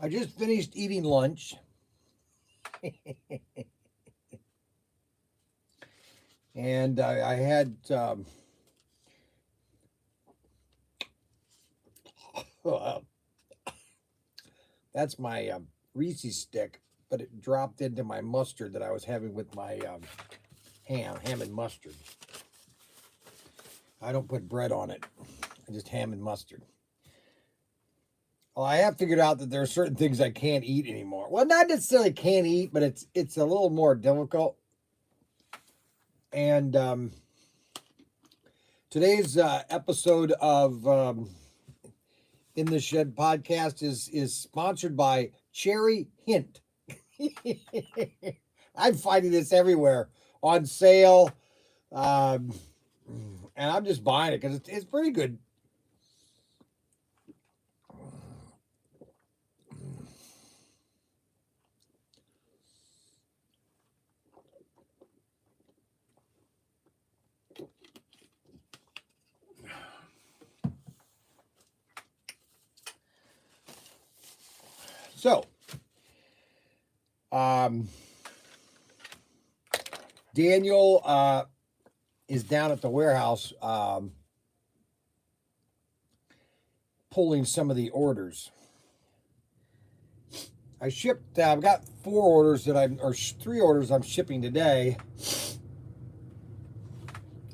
I just finished eating lunch. And I had that's my Reese's stick, but it dropped into my mustard that I was having with my ham and mustard. I don't put bread on it. I just ham and mustard. Well, I have figured out that there are certain things I can't eat anymore. Well, not necessarily can't eat, but it's a little more difficult. And today's episode of In the Shed podcast is sponsored by Cherry Hint. I'm finding this everywhere on sale, and I'm just buying it because it's pretty good. So, Daniel is down at the warehouse pulling some of the orders. I shipped, I've got 3 orders I'm shipping today.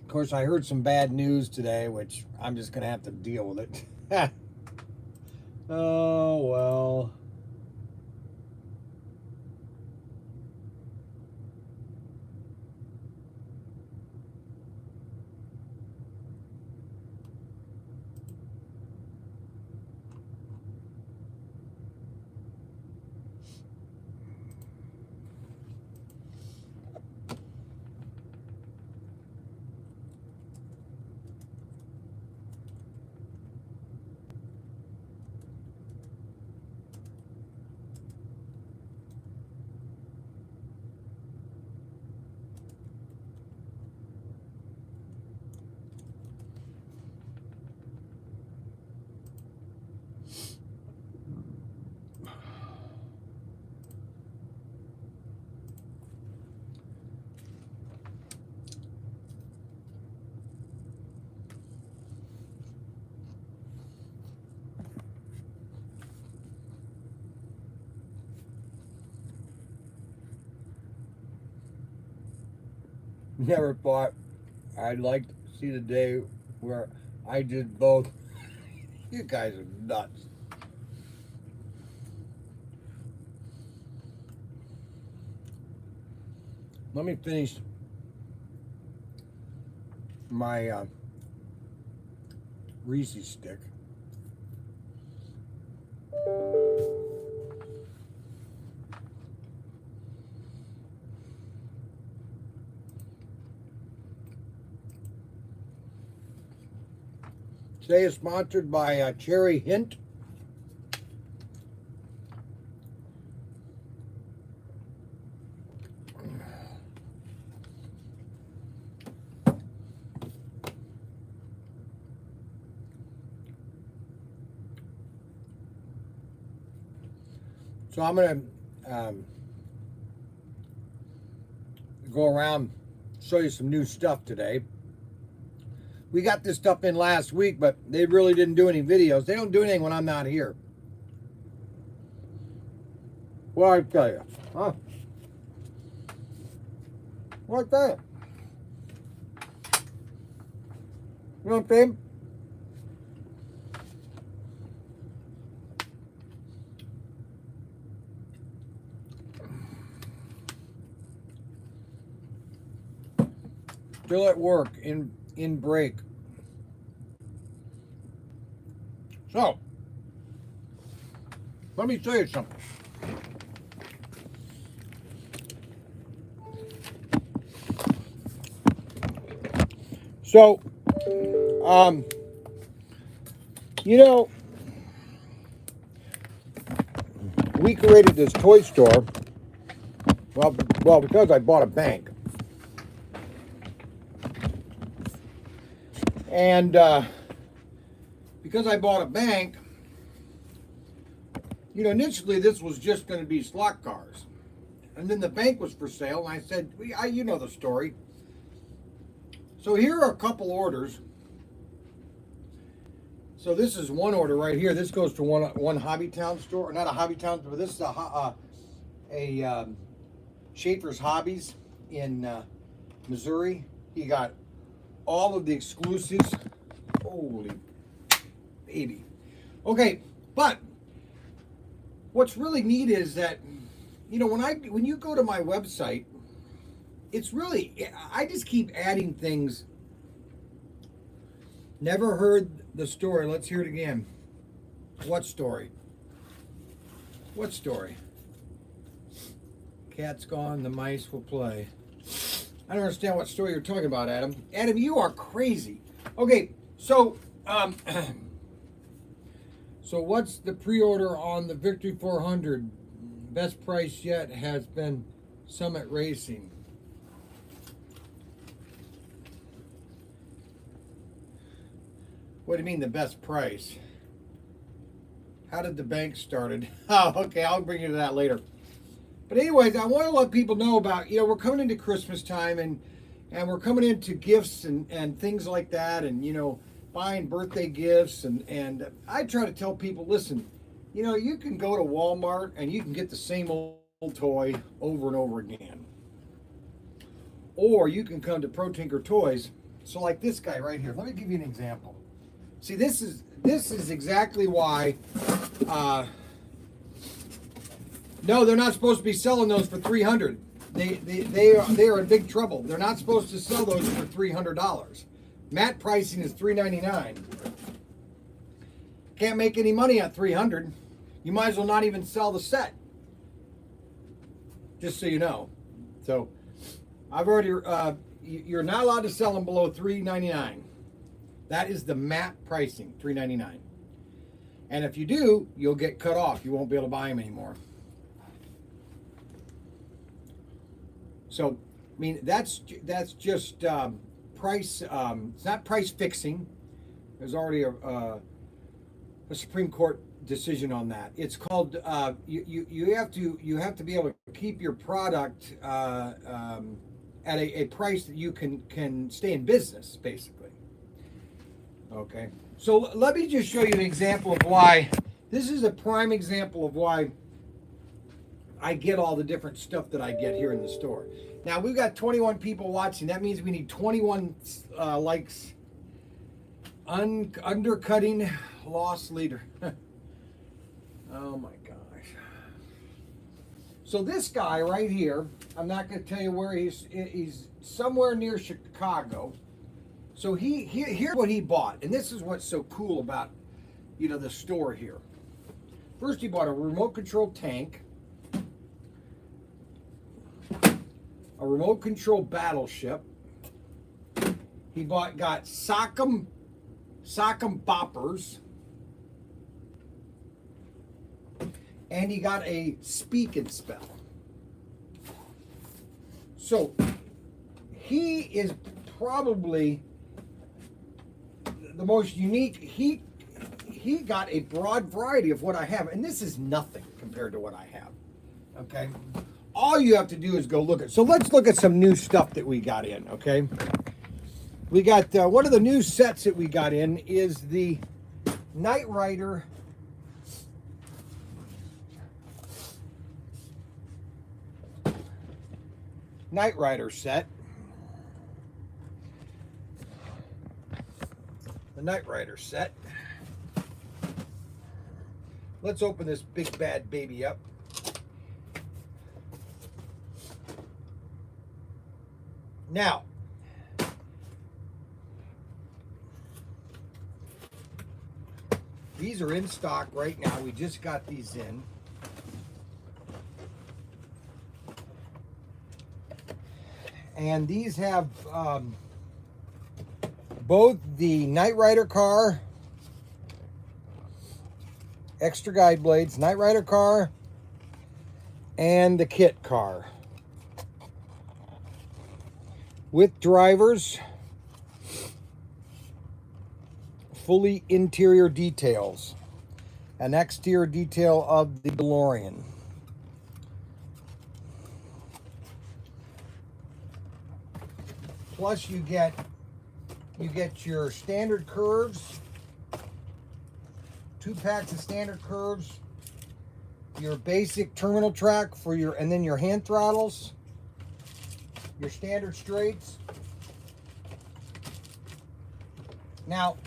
Of course, I heard some bad news today, which I'm just going to have to deal with it. Oh, well. Never thought I'd like to see the day where I did both. You guys are nuts. Let me finish my Reese's stick. Today is sponsored by Cherry Hint. So I'm going to go around, show you some new stuff today. We got this stuff in last week, but they really didn't do any videos. They don't do anything when I'm not here. Well, I tell you, huh? What that? You know what I'm saying? Still at work in break. So, let me tell you something. So, you know, we created this toy store, well, because I bought a bank. And because I bought a bank, You know, initially this was just going to be slot cars. And then the bank was for sale, and I said, you know the story. So here are a couple orders. So this is one order right here. This goes to one Hobbytown store, or not a Hobbytown, but this is a Schaefer's Hobbies in Missouri. He got all of the exclusives. Holy baby. Okay, but what's really neat is that, you know, when you go to my website, it's really, I just keep adding things. Never heard the story. Let's hear it again. What story? What story? Cat's gone, the mice will play. I don't understand what story you're talking about, Adam. Adam, you are crazy. Okay, so so what's the pre-order on the Victory 400? Best price yet has been Summit Racing. What do you mean the best price? How did the bank started? Oh, okay, I'll bring you to that later. But anyways, I want to let people know about, you know, we're coming into Christmas time, and we're coming into gifts and things like that, and, you know, buying birthday gifts, and I try to tell people, listen, you know, you can go to Walmart and you can get the same old toy over and over again. Or you can come to ProTinkerToys. So like this guy right here. Let me give you an example. See, this is exactly why no, they're not supposed to be selling those for $300. They are in big trouble. They're not supposed to sell those for $300. Mat pricing is $399. Can't make any money at $300. You might as well not even sell the set. Just so you know. So I've already you're not allowed to sell them below $399. That is the mat pricing, $399. And if you do, you'll get cut off. You won't be able to buy them anymore. So, I mean, that's just price. It's not price fixing. There's already a Supreme Court decision on that. It's called you have to be able to keep your product at a price that you can stay in business, basically. Okay, so let me just show you an example of why. This is a prime example of why I get all the different stuff that I get here in the store. Now, we've got 21 people watching. That means we need 21 likes. Undercutting loss leader. Oh my gosh. So this guy right here, I'm not going to tell you where he's somewhere near Chicago. So here's what he bought, and this is what's so cool about, you know, the store here. First, he bought a remote control tank, a remote control battleship. He got sock'em boppers, and he got a speak and spell. So he is probably the most unique. He got a broad variety of what I have, and this is nothing compared to what I have. Okay, all you have to do is go look at. So let's look at some new stuff that we got in. Okay, we got one of the new sets that we got in is the Knight Rider set. The Knight Rider set. Let's open this big bad baby up. Now, these are in stock right now. We just got these in. And these have both the Knight Rider car, extra guide blades, Knight Rider car, and the kit car. With drivers, fully interior details. an exterior detail of the DeLorean. Plus you get your standard curves, 2 packs of standard curves, your basic terminal track for your, and then your hand throttles, your standard straights. Now,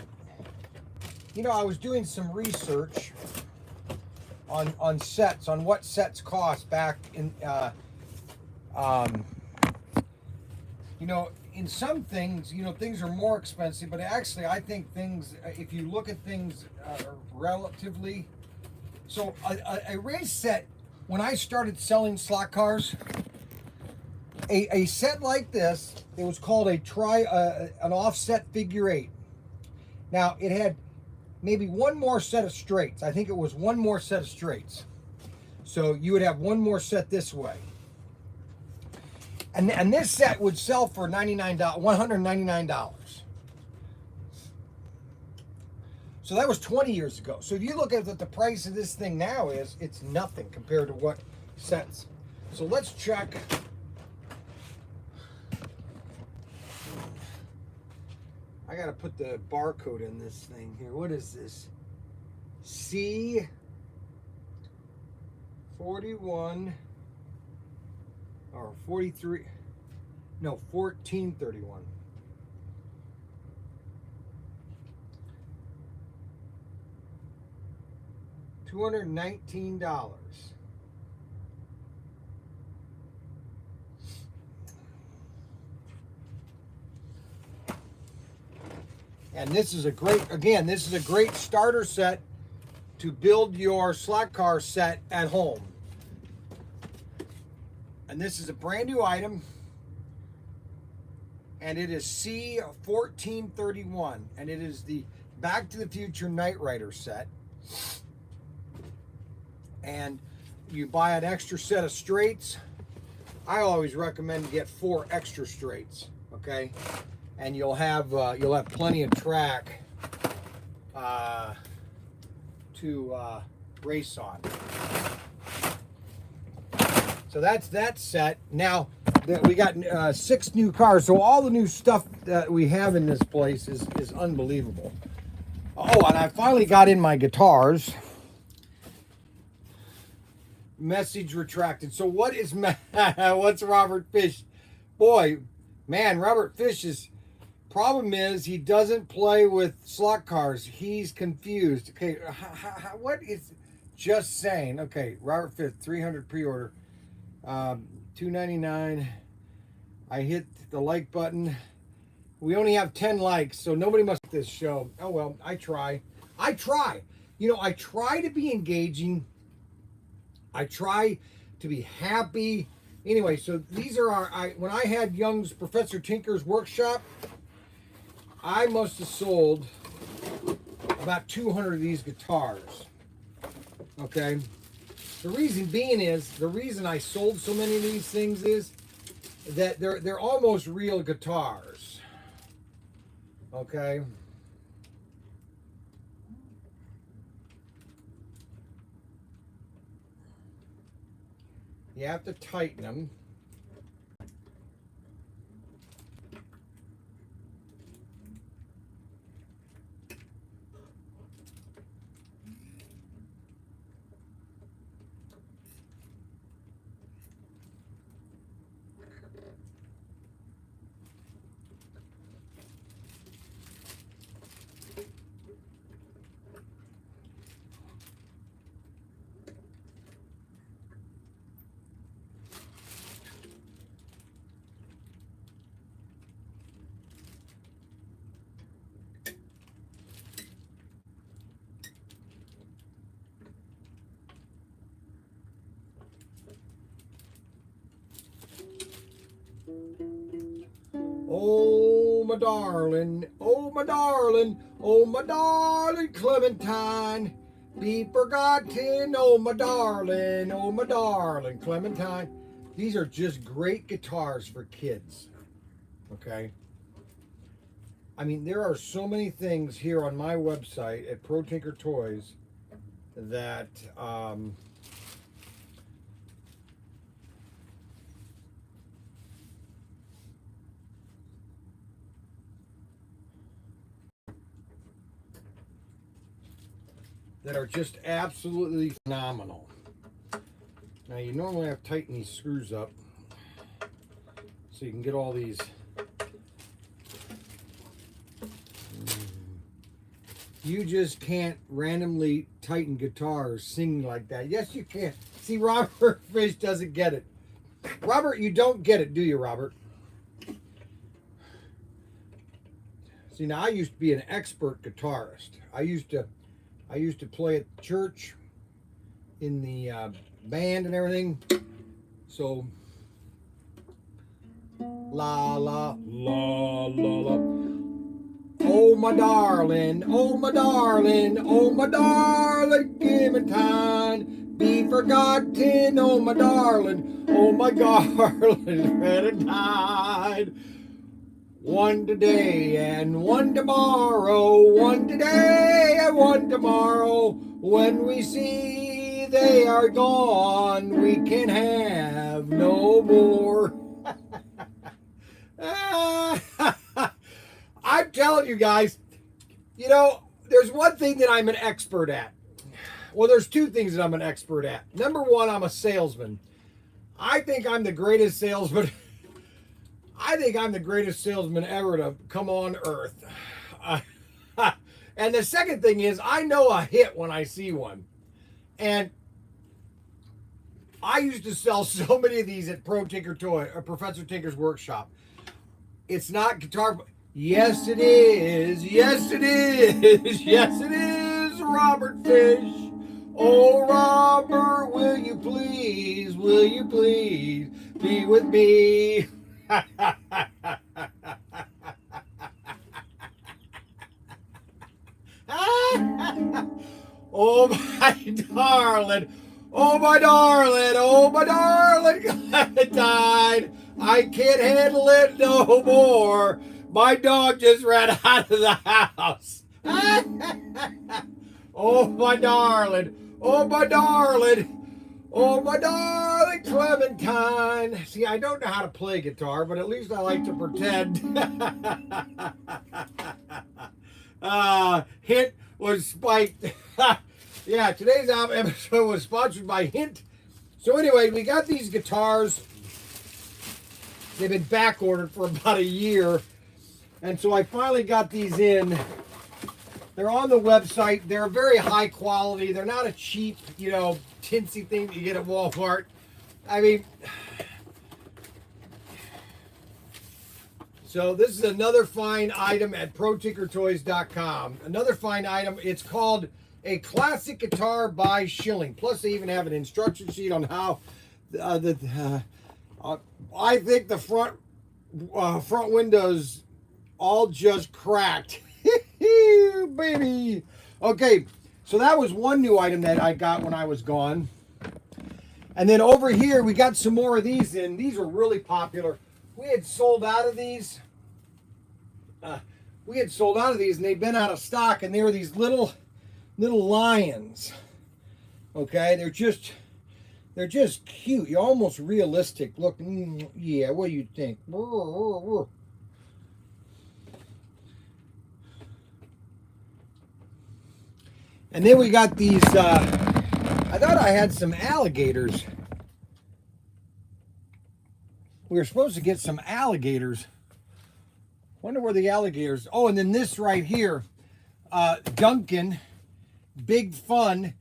you know, I was doing some research on sets, on what sets cost back in, you know, in some things, you know, things are more expensive, but actually I think things, if you look at things relatively, so a race set, when I started selling slot cars, a set like this, it was called an offset figure 8. Now, it had maybe one more set of straights. I think it was one more set of straights. So you would have one more set this way. And this set would sell for $199. So that was 20 years ago. So if you look at what the price of this thing now is, it's nothing compared to what sets. So let's check. I gotta put the barcode in this thing here. What is this? C41 or 43? No, 1431. $219. And this is a great, again, this is a great starter set to build your slot car set at home. And this is a brand new item. And it is C1431. And it is the Back to the Future Knight Rider set. And you buy an extra set of straights. I always recommend to get 4 extra straights, okay? And you'll have plenty of track to race on. So that's that set. Now we got 6 new cars. So all the new stuff that we have in this place is unbelievable. Oh, and I finally got in my guitars. Message retracted. So what is what's Robert Fish? Boy, man, Robert Fish's problem is he doesn't play with slot cars. He's confused. Okay, what is just saying? Okay, Robert Fish, 300 pre-order, $2.99. I hit the like button. We only have 10 likes, so nobody must like this show. Oh well, I try. You know, I try to be engaging. I try to be happy. Anyway, so these are when I had Young's Professor Tinker's workshop, I must have sold about 200 of these guitars. Okay. The reason being is, the reason I sold so many of these things is that they're almost real guitars. Okay. You have to tighten them. Oh, my darling, oh, my darling, oh, my darling Clementine, be forgotten, oh, my darling Clementine. These are just great guitars for kids, okay? I mean, there are so many things here on my website at ProTinkerToys that that are just absolutely phenomenal. Now you normally have to tighten these screws up so you can get all these. You just can't randomly tighten guitars singing like that. Yes, you can. See, Robert Fish doesn't get it. Robert, you don't get it, do you, Robert? See, now I used to be an expert guitarist. I used to play at church in the band and everything. So, la la la la la. Oh my darling, oh my darling, oh my darling, Clementine, be forgotten, oh my darling, oh my darling, red died. One today and one tomorrow, one today and one tomorrow. When we see they are gone, we can have no more. I'm telling you guys, you know, there's one thing that I'm an expert at. Well, there's two things that I'm an expert at. Number one, I'm a salesman. I think I'm the greatest salesman. I think I'm the greatest salesman ever to come on earth. And the second thing is, I know a hit when I see one. And I used to sell so many of these at ProTinkerToys, or Professor Tinker's workshop. It's not guitar. Yes, it is. Yes, it is. Yes, it is, Robert Fish. Oh, Robert, will you please be with me? Oh, my darling. Oh, my darling. Oh, my darling. Died. I can't handle it no more. My dog just ran out of the house. Oh, my darling. Oh, my darling. Oh, my darling Clementine. See, I don't know how to play guitar, but at least I like to pretend. Hint was spiked. Yeah, today's episode was sponsored by Hint. So anyway, we got these guitars. They've been back ordered for about a year. And so I finally got these in. They're on the website. They're very high quality. They're not a cheap, you know, tinsy thing that you get at Walmart. I mean, so this is another fine item at ProTinkerToys.com. Another fine item. It's called a classic guitar by Schilling. Plus, they even have an instruction sheet on how I think the front windows all just cracked. Baby. Okay, so that was one new item that I got when I was gone. And then over here, we got some more of these in. These were really popular. We had sold out of these. And they'd been out of stock, and they were these little lions. Okay, they're just cute. You're almost realistic. Look, yeah, what do you think? And then we got these, I thought I had some alligators. We were supposed to get some alligators. Wonder where the alligators, oh, and then this right here, Duncan, Big Fun,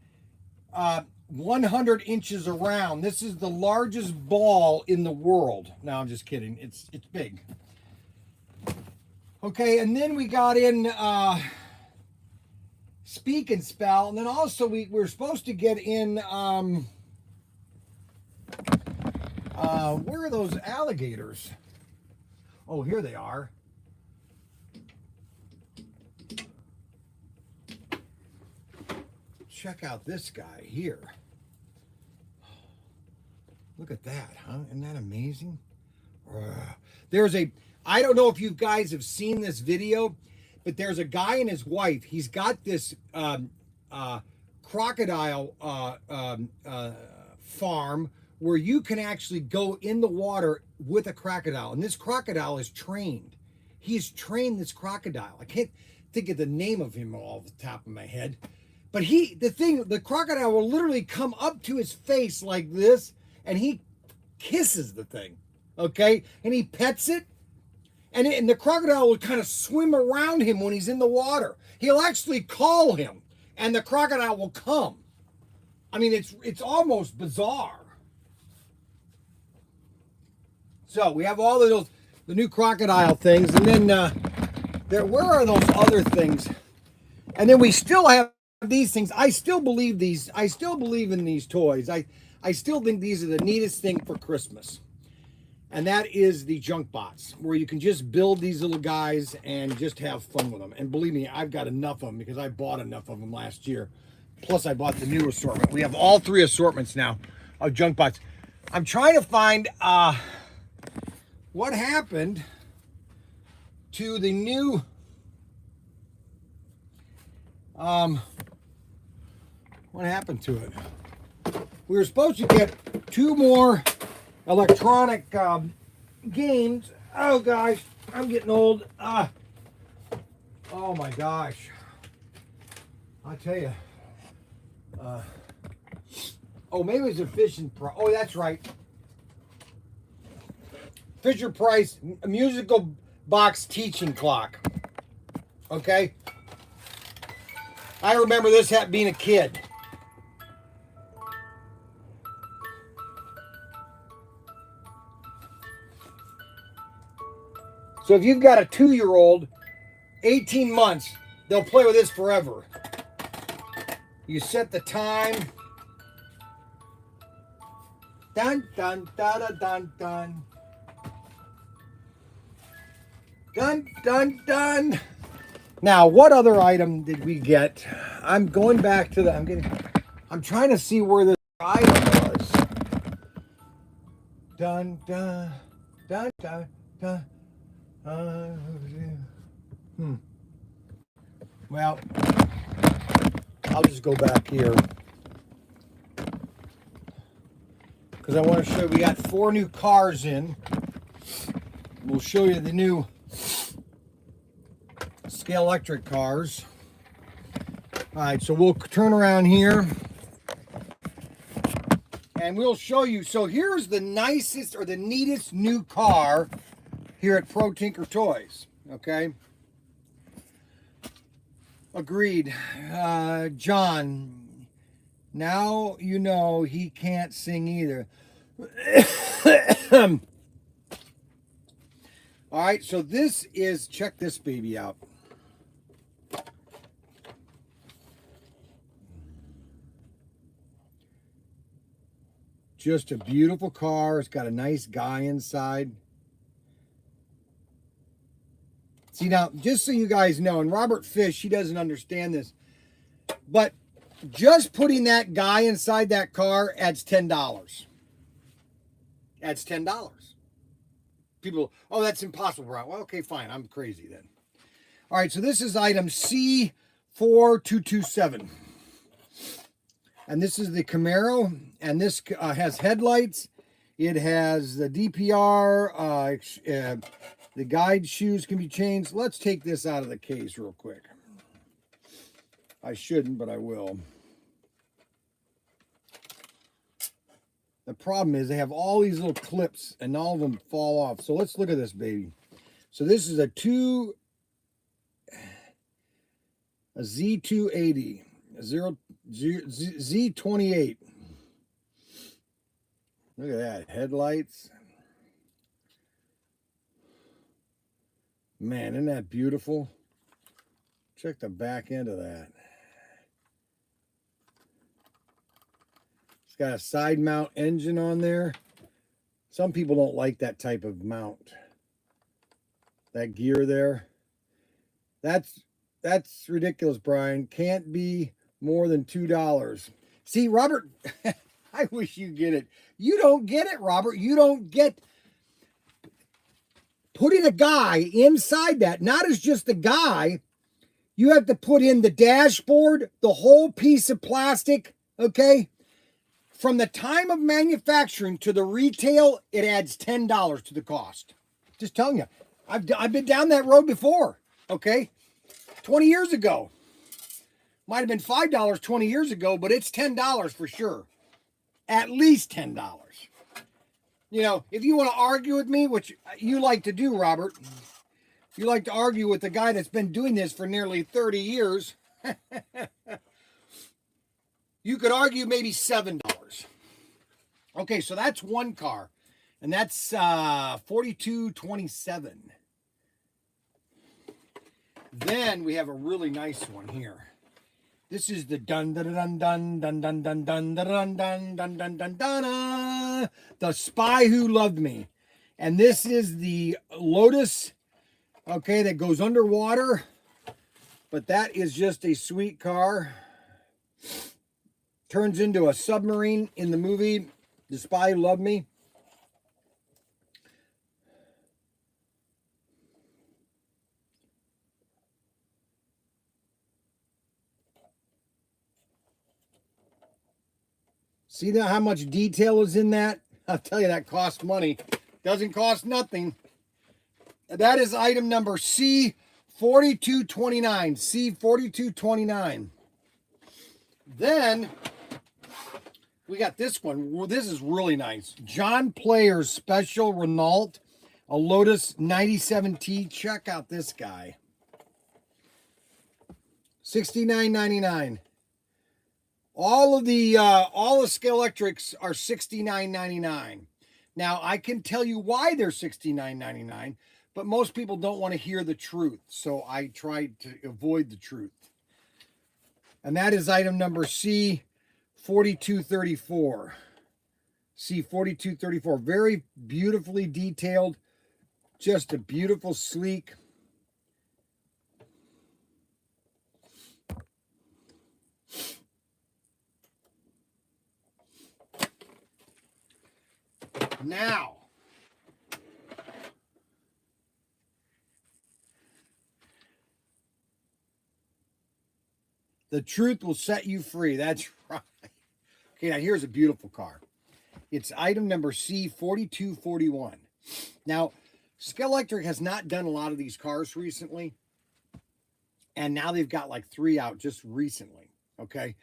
100 inches around. This is the largest ball in the world. No, I'm just kidding. It's big. Okay, and then we got in Speak and Spell, and then also we were supposed to get in where are those alligators? Oh, here they are. Check out this guy here. Look at that, huh? Isn't that amazing? I don't know if you guys have seen this video, but there's a guy and his wife. He's got this crocodile farm where you can actually go in the water with a crocodile. And this crocodile is trained. He's trained this crocodile. I can't think of the name of him off the top of my head. But the crocodile will literally come up to his face like this, and he kisses the thing, okay? And he pets it, and the crocodile will kind of swim around him when he's in the water. He'll actually call him, and the crocodile will come. I mean, it's almost bizarre. So we have all of the new crocodile things, and then where are those other things? And then we still have these things. I still believe in these toys. I still think these are the neatest thing for Christmas. And that is the junk bots, where you can just build these little guys and just have fun with them. And believe me, I've got enough of them because I bought enough of them last year. Plus, I bought the new assortment. We have all 3 assortments now of junk bots. I'm trying to find what happened to the new what happened to it? We were supposed to get 2 more electronic games. Oh gosh, I'm getting old. Oh my gosh, I tell you. Oh, maybe it's a Fisher-Price. Oh, that's right. Fisher-Price musical box teaching clock. Okay. I remember this being a kid. So if you've got a 2-year-old, 18 months, they'll play with this forever. You set the time. Dun, dun, da, da, dun, dun. Dun, dun, dun. Now, what other item did we get? I'm going back to I'm trying to see where this item was. Dun, dun, dun, dun, dun. Well, I'll just go back here because I want to show you we got 4 new cars in. We'll show you the new Scale Electric cars. All right, so we'll turn around here and we'll show you. So here's the nicest or the neatest new car here at ProTinkerToys. Okay. Agreed. John, now you know he can't sing either. All right, so this is, check this baby out. Just a beautiful car. It's got a nice guy inside. See, now, just so you guys know, and Robert Fish, he doesn't understand this, but just putting that guy inside that car adds $10. Adds $10. People, oh, that's impossible, Brian. Well, okay, fine. I'm crazy then. All right, so this is item C4227. And this is the Camaro, and this has headlights. It has the DPR, the guide shoes can be changed. Let's take this out of the case real quick. I shouldn't, but I will. The problem is they have all these little clips and all of them fall off. So let's look at this baby. So this is a Z280, Z28. Look at that, headlights. Man, isn't that beautiful? Check the back end of that. It's got a side mount engine on there. Some people don't like that type of mount. That gear there. That's ridiculous, Brian. Can't be more than $2. See, Robert, I wish you get it. You don't get it, Robert. You don't get putting a guy inside that, not as just a guy, You have to put in the dashboard, the whole piece of plastic, okay? From the time of manufacturing to the retail, it adds $10 to the cost. Just telling you, I've been down that road before, okay? 20 years ago. Might have been $5 20 years ago, but it's $10 for sure. At least $10. You know, if you want to argue with me, which you like to do, Robert, you like to argue with the guy that's been doing this for nearly 30 years, you could argue maybe $7. Okay, so that's one car, and that's $42.27. Then we have a really nice one here. This is the dun dun dun dun dun dun dun dun dun dun dun dun dun dun, the Spy Who Loved Me, and this is the Lotus. Okay, that goes underwater, but that is just a sweet car. Turns into a submarine in the movie The Spy Who Loved Me. See that how much detail is in that? I'll tell you, that costs money. Doesn't cost nothing. That is item number C4229. C4229. Then we got this one. Well, this is really nice. John Player's Special Renault, a Lotus 97T. Check out this guy. $69.99. All the Scale Electrics are $69.99. Now, I can tell you why they're $69.99, but most people don't want to hear the truth, so I tried to avoid the truth. And that is item number C4234. C4234. Very beautifully detailed. Just a beautiful, sleek. Now, the truth will set you free. That's right. Okay, now here's a beautiful car. It's item number C4241. Now, Scale Electric has not done a lot of these cars recently, and now they've got like 3 out just recently, okay?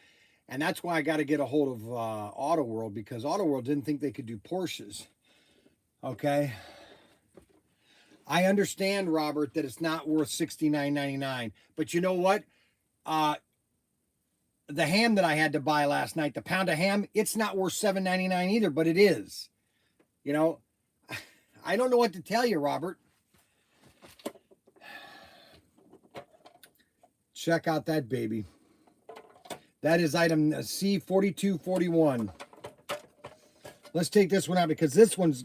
And that's why I got to get a hold of Auto World, because Auto World didn't think they could do Porsches. Okay. I understand, Robert, that it's not worth $69.99. But you know what? The ham that I had to buy last night, the pound of ham, it's not worth $7.99 either, but it is. You know, I don't know what to tell you, Robert. Check out that baby. That is item C4241. Let's take this one out because this one's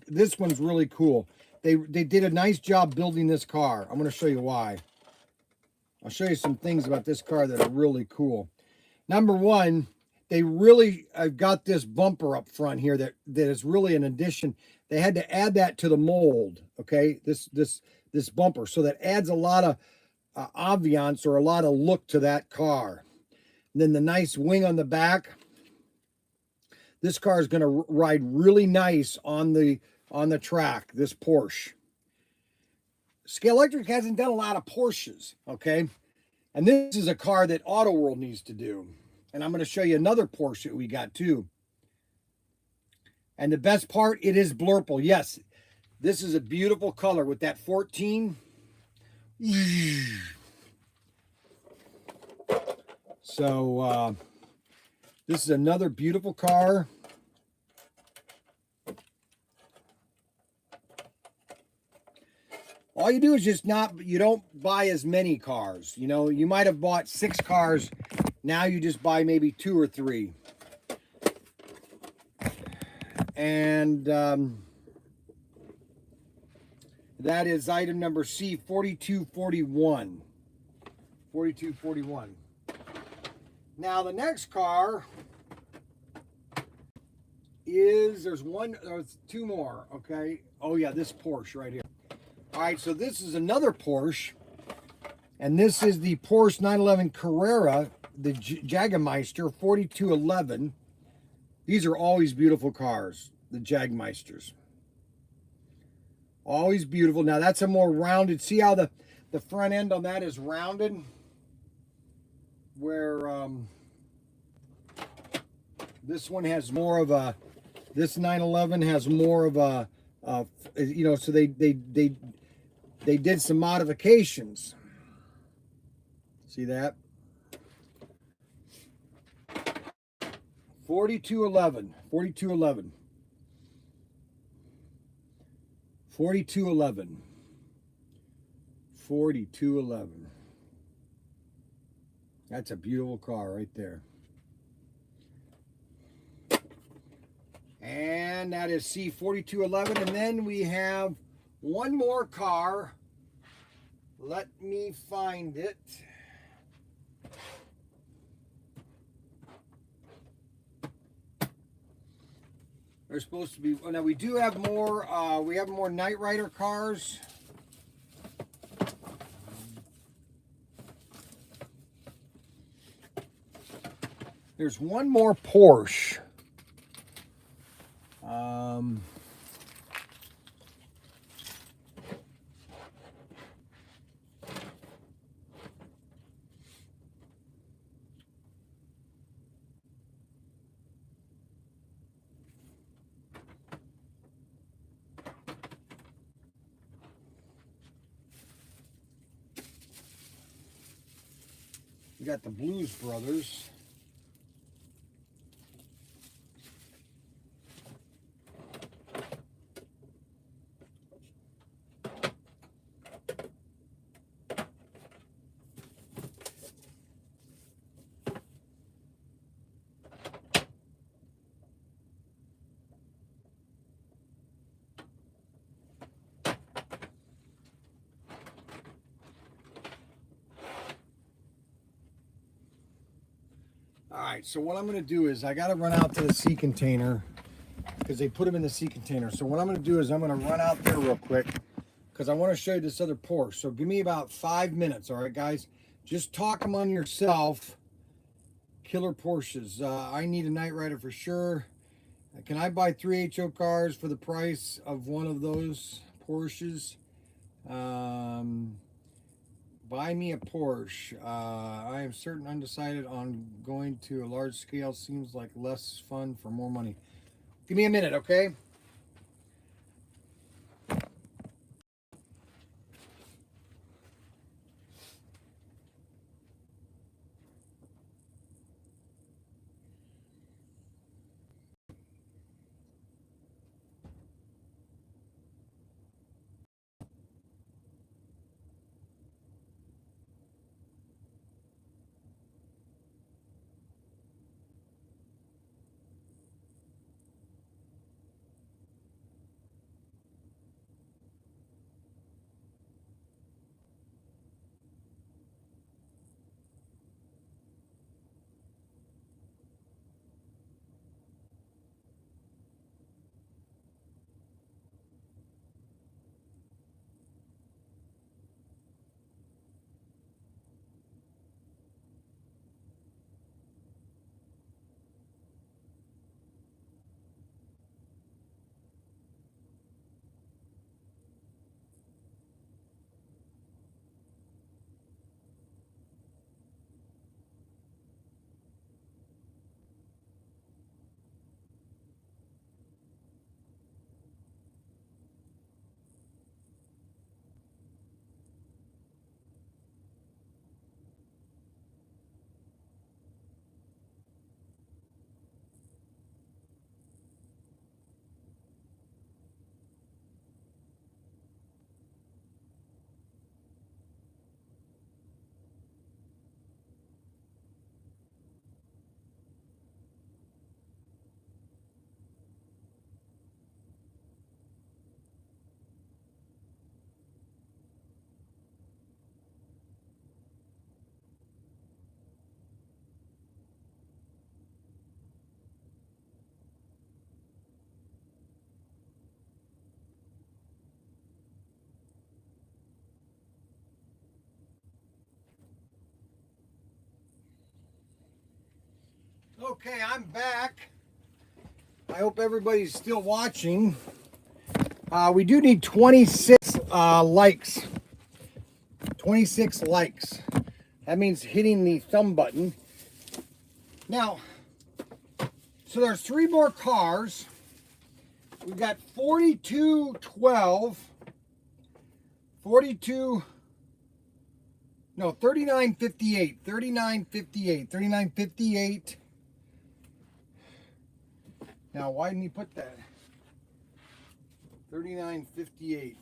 really cool. They did a nice job building this car. I'm going to show you why. I'll show you some things about this car that are really cool. Number one, they really got this bumper up front here that is really an addition. They had to add that to the mold, okay? This bumper. So that adds a lot of ambiance or a lot of look to that car. And then the nice wing on the back. This car is going to ride really nice on the track, this Porsche. Scale Electric hasn't done a lot of Porsches, okay? And this is a car that Auto World needs to do. And I'm going to show you another Porsche that we got too. And the best part, it is blurple. Yes, this is a beautiful color with that 14. So, this is another beautiful car. All you do is you don't buy as many cars. You know, you might have bought 6 cars. Now you just buy maybe 2 or 3. And that is item number C4241. 4241. Now the next car is, there's 2 more, okay? Oh yeah, this Porsche right here. All right, so this is another Porsche. And this is the Porsche 911 Carrera, the Jägermeister 4211. These are always beautiful cars, the Jägermeisters. Always beautiful. Now that's a more rounded, see how the front end on that is rounded? Where this one has more of a, this 911 has more of a, you know, so they did some modifications. See that? 4211, 4211, 4211, 4211. That's a beautiful car right there. And that is C4211. And then we have one more car. Let me find it. There's supposed to be, oh, now we do have more, we have more Knight Rider cars. There's one more Porsche. We got the Blues Brothers. All right, so what I'm going to do is I got to run out to the sea container because they put them in the sea container. So what I'm going to do is I'm going to run out there real quick because I want to show you this other Porsche. So give me about 5 minutes, all right, guys? Just talk them on yourself. Killer Porsches. I need a Knight Rider for sure. Can I buy 3 HO cars for the price of one of those Porsches? Buy me a Porsche. I am certain undecided on going to a large scale. Seems like less fun for more money. Give me a minute, okay? Okay, I'm back. I hope everybody's still watching. We do need 26 likes. 26 likes. That means hitting the thumb button. Now, so there's 3 more cars. We've got 4212, 3958, 3958, 3958. Now, why didn't he put that? 3958.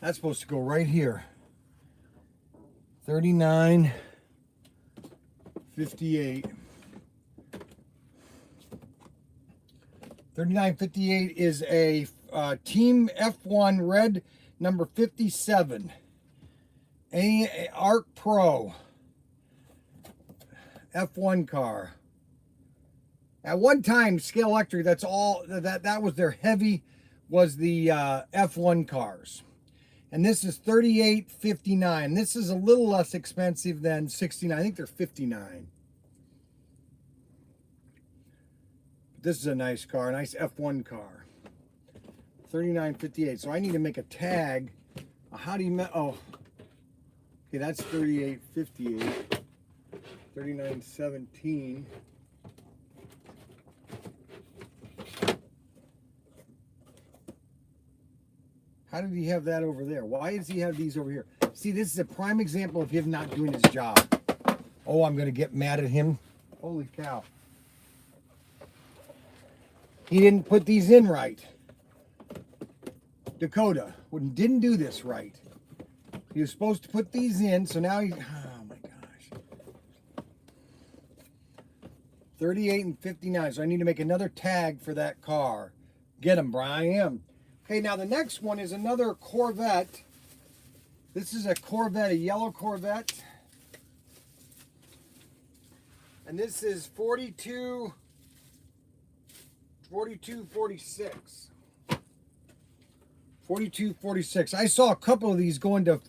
That's supposed to go right here. 3958. 3958 is a Team F1 red number 57. A Arc Pro F1 car. At one time, Scale Electric, that's all that was their heavy, was the F1 cars. And this is $38.59. This is a little less expensive than $69. I think they're $59. This is a nice car, a nice F1 car. $39.58. So I need to make a tag. How do you okay, that's $38.58. $39.17. How did he have that over there? Why does he have these over here? See, this is a prime example of him not doing his job. Oh, I'm going to get mad at him. Holy cow. He didn't put these in right. Dakota didn't do this right. He was supposed to put these in, so now he... Oh, my gosh. 38 and 59, so I need to make another tag for that car. Get him, Brian. I am. Okay, now the next one is another Corvette. This is a Corvette, a yellow Corvette. And this is 4246. 4246. I saw a couple of these going to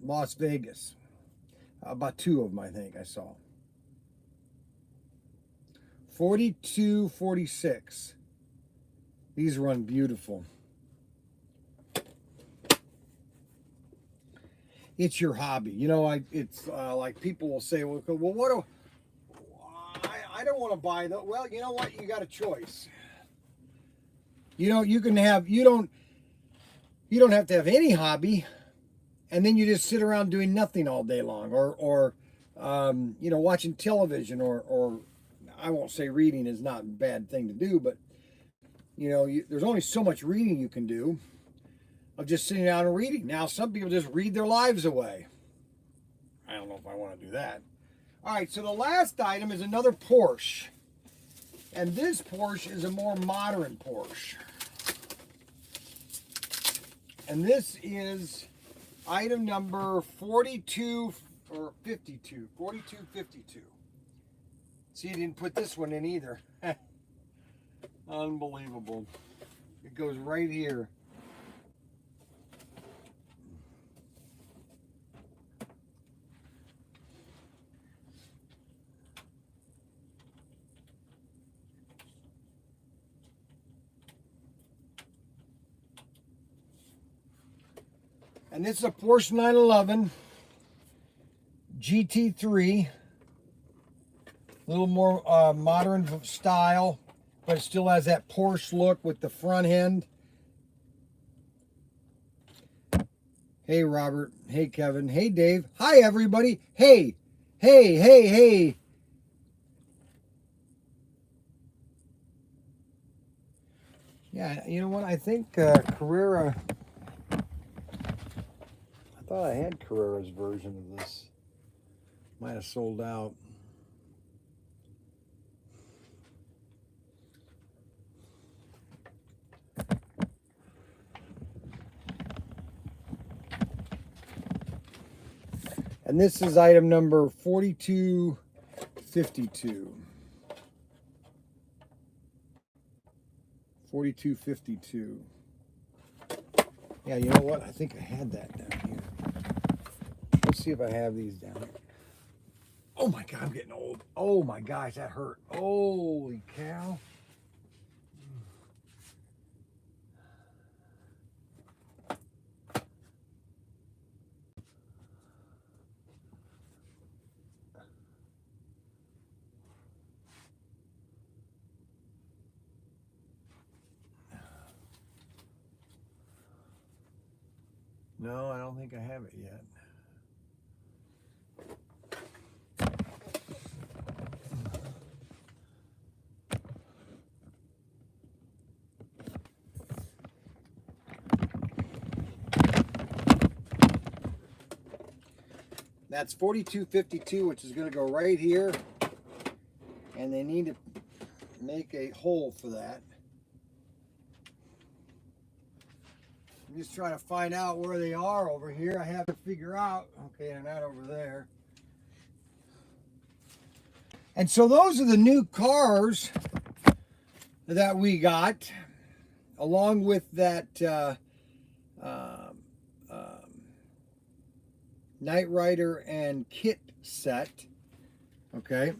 Las Vegas. About 2 of them, I think I saw. 4246. These run beautiful. It's your hobby, you know. It's like people will say, "Well, what do I don't want to buy that." Well, you know what? You got a choice. You know, you can have you don't have to have any hobby, and then you just sit around doing nothing all day long, or you know, watching television, or I won't say reading is not a bad thing to do, but you know, there's only so much reading you can do of just sitting down and reading. Now, some people just read their lives away. I don't know if I want to do that. All right, so the last item is another Porsche. And this Porsche is a more modern Porsche. And this is item number 4252. See, you didn't put this one in either. Unbelievable. It goes right here. And this is a Porsche 911 GT3. A little more modern style, but it still has that Porsche look with the front end. Hey, Robert. Hey, Kevin. Hey, Dave. Hi, everybody. Hey. Hey, hey, hey. Yeah, you know what? I think Carrera... I thought I had Carrera's version of this. Might have sold out. And this is item number 4252. 4252. Yeah, you know what? I think I had that down here. Let's see if I have these down here. Oh my God, I'm getting old. Oh my gosh, that hurt. Holy cow. No, I don't think I have it yet. That's 4252, which is going to go right here. And they need to make a hole for that. I'm just trying to find out where they are over here. I have to figure out. Okay, they're not over there. And so those are the new cars that we got, along with that Knight Rider and kit set. Okay.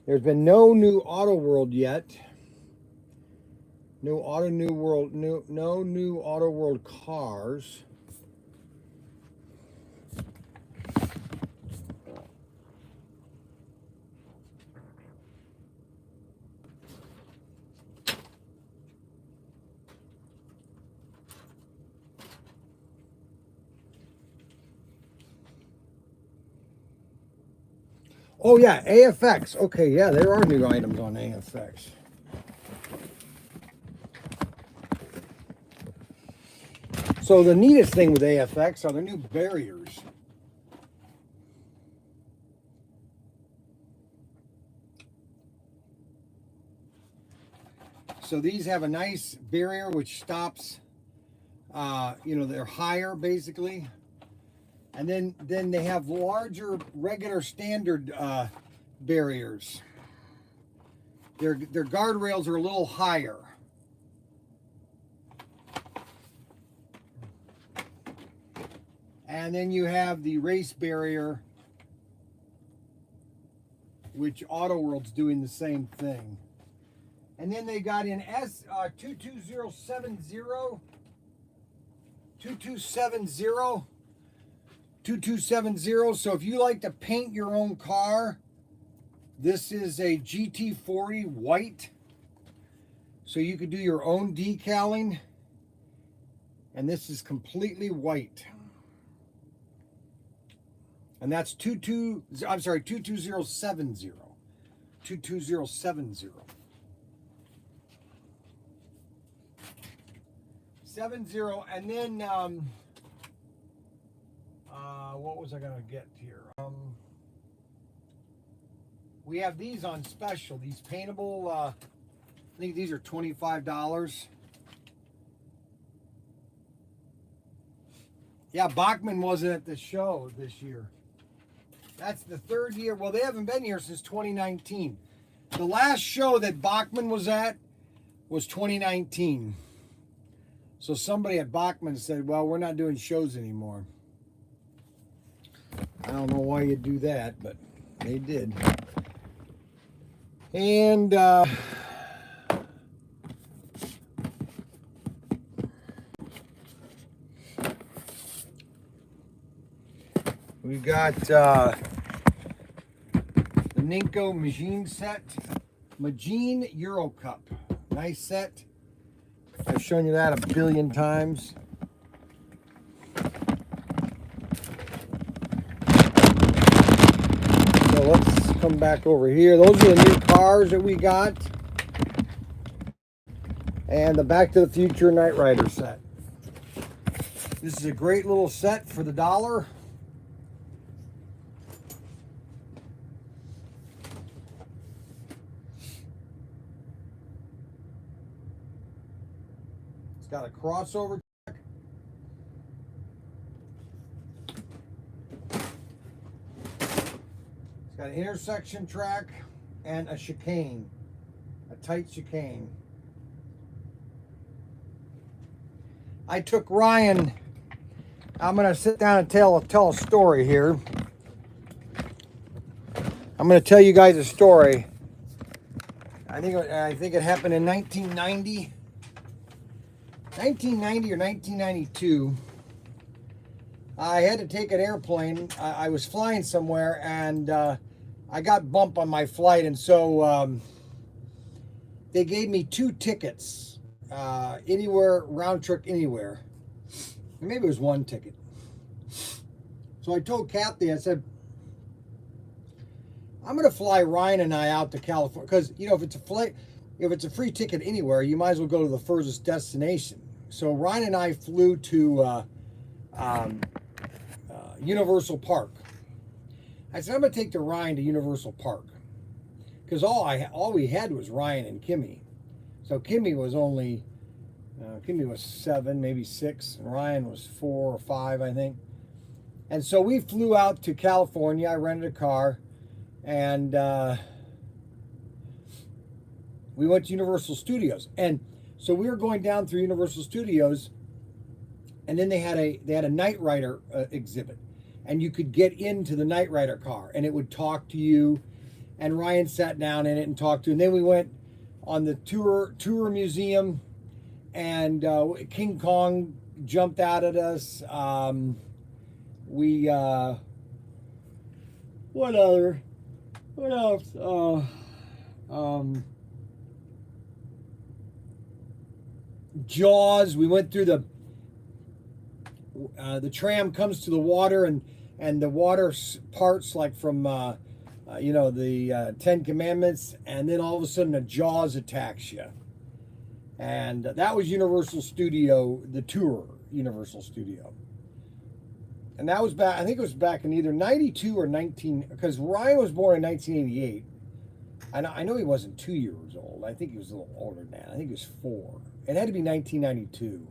There's been no new Auto World yet. No new Auto World cars. Oh yeah, AFX. Okay, yeah, there are new items on AFX. So the neatest thing with AFX are the new barriers. So these have a nice barrier which stops, they're higher basically. And then they have larger, regular, standard barriers. Their guardrails are a little higher. And then you have the race barrier, which Auto World's doing the same thing. And then they got in 2270. So if you like to paint your own car, this is a GT40 white. So you could do your own decaling. And this is completely white. And that's 22070. 22070. 70, and then what was I gonna get here? We have these on special. These paintable. I think these are $25. Yeah, Bachman wasn't at the show this year. That's the third year. Well, they haven't been here since 2019. The last show that Bachman was at was 2019. So somebody at Bachman said, well, we're not doing shows anymore. I don't know why you do that, but they did. And we've got the Ninko Magine set. Magine Euro Cup. Nice set. I've shown you that a billion times. So let's come back over here. Those are the new cars that we got. And the Back to the Future Knight Rider set. This is a great little set for the $1. Got a crossover check. got an intersection track and a chicane, a tight chicane. I took Ryan. I'm gonna sit down and tell a story here. I'm gonna tell you guys a story. I think it happened in 1990 or 1992. I had to take an airplane. I was flying somewhere, and I got bumped on my flight, and so they gave me 2 tickets, anywhere, round trip anywhere. Maybe it was 1 ticket. So I told Kathy, I said, I'm going to fly Ryan and I out to California, because if it's a free ticket anywhere, you might as well go to the furthest destination. So Ryan and I flew to Universal Park. I said, I'm going to take the Ryan to Universal Park, because all we had was Ryan and Kimmy. So Kimmy was only Kimmy was 7, maybe 6, and Ryan was 4 or 5, I think. And so we flew out to California. I rented a car, and we went to Universal Studios. And so we were going down through Universal Studios, and then they had a Knight Rider exhibit, and you could get into the Knight Rider car, and it would talk to you. And Ryan sat down in it and talked to. And then we went on the tour museum, and King Kong jumped out at us. What else? Jaws. We went through the tram comes to the water, and the water parts like from the 10 Commandments, and then all of a sudden a Jaws attacks you. And that was Universal Studio, the tour, Universal Studio. And that was back, I think it was back in either 92 or 19, because Ryan was born in 1988. I know he wasn't 2 years old. I think he was a little older than that. I think he was 4. It had to be 1992.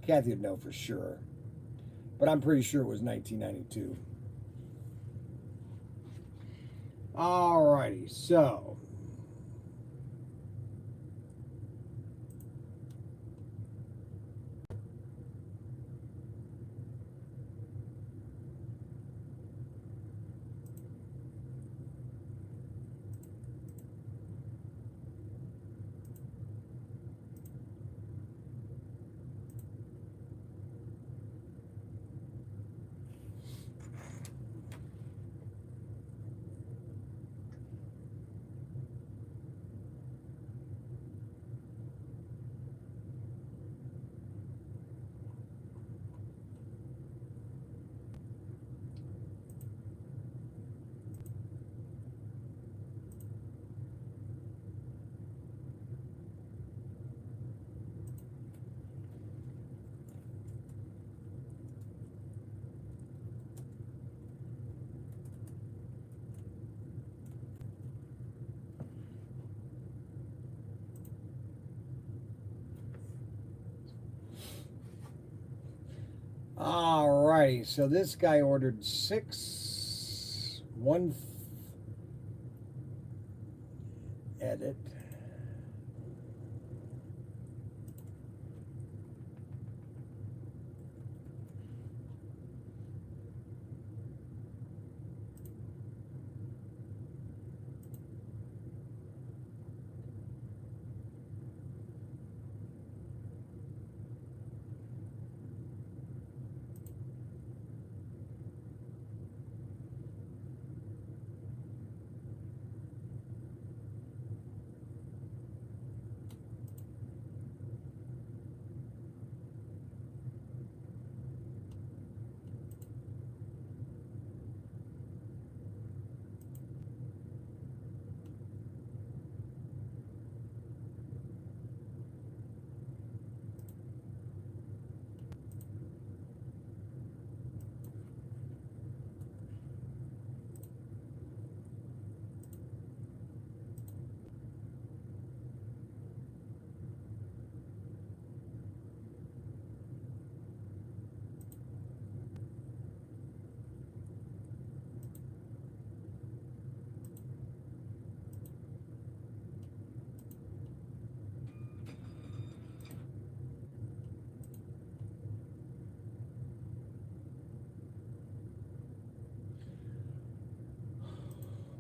Kathy would know for sure. But I'm pretty sure it was 1992. Alrighty, so. Alrighty, so this guy ordered 6, 1 edit.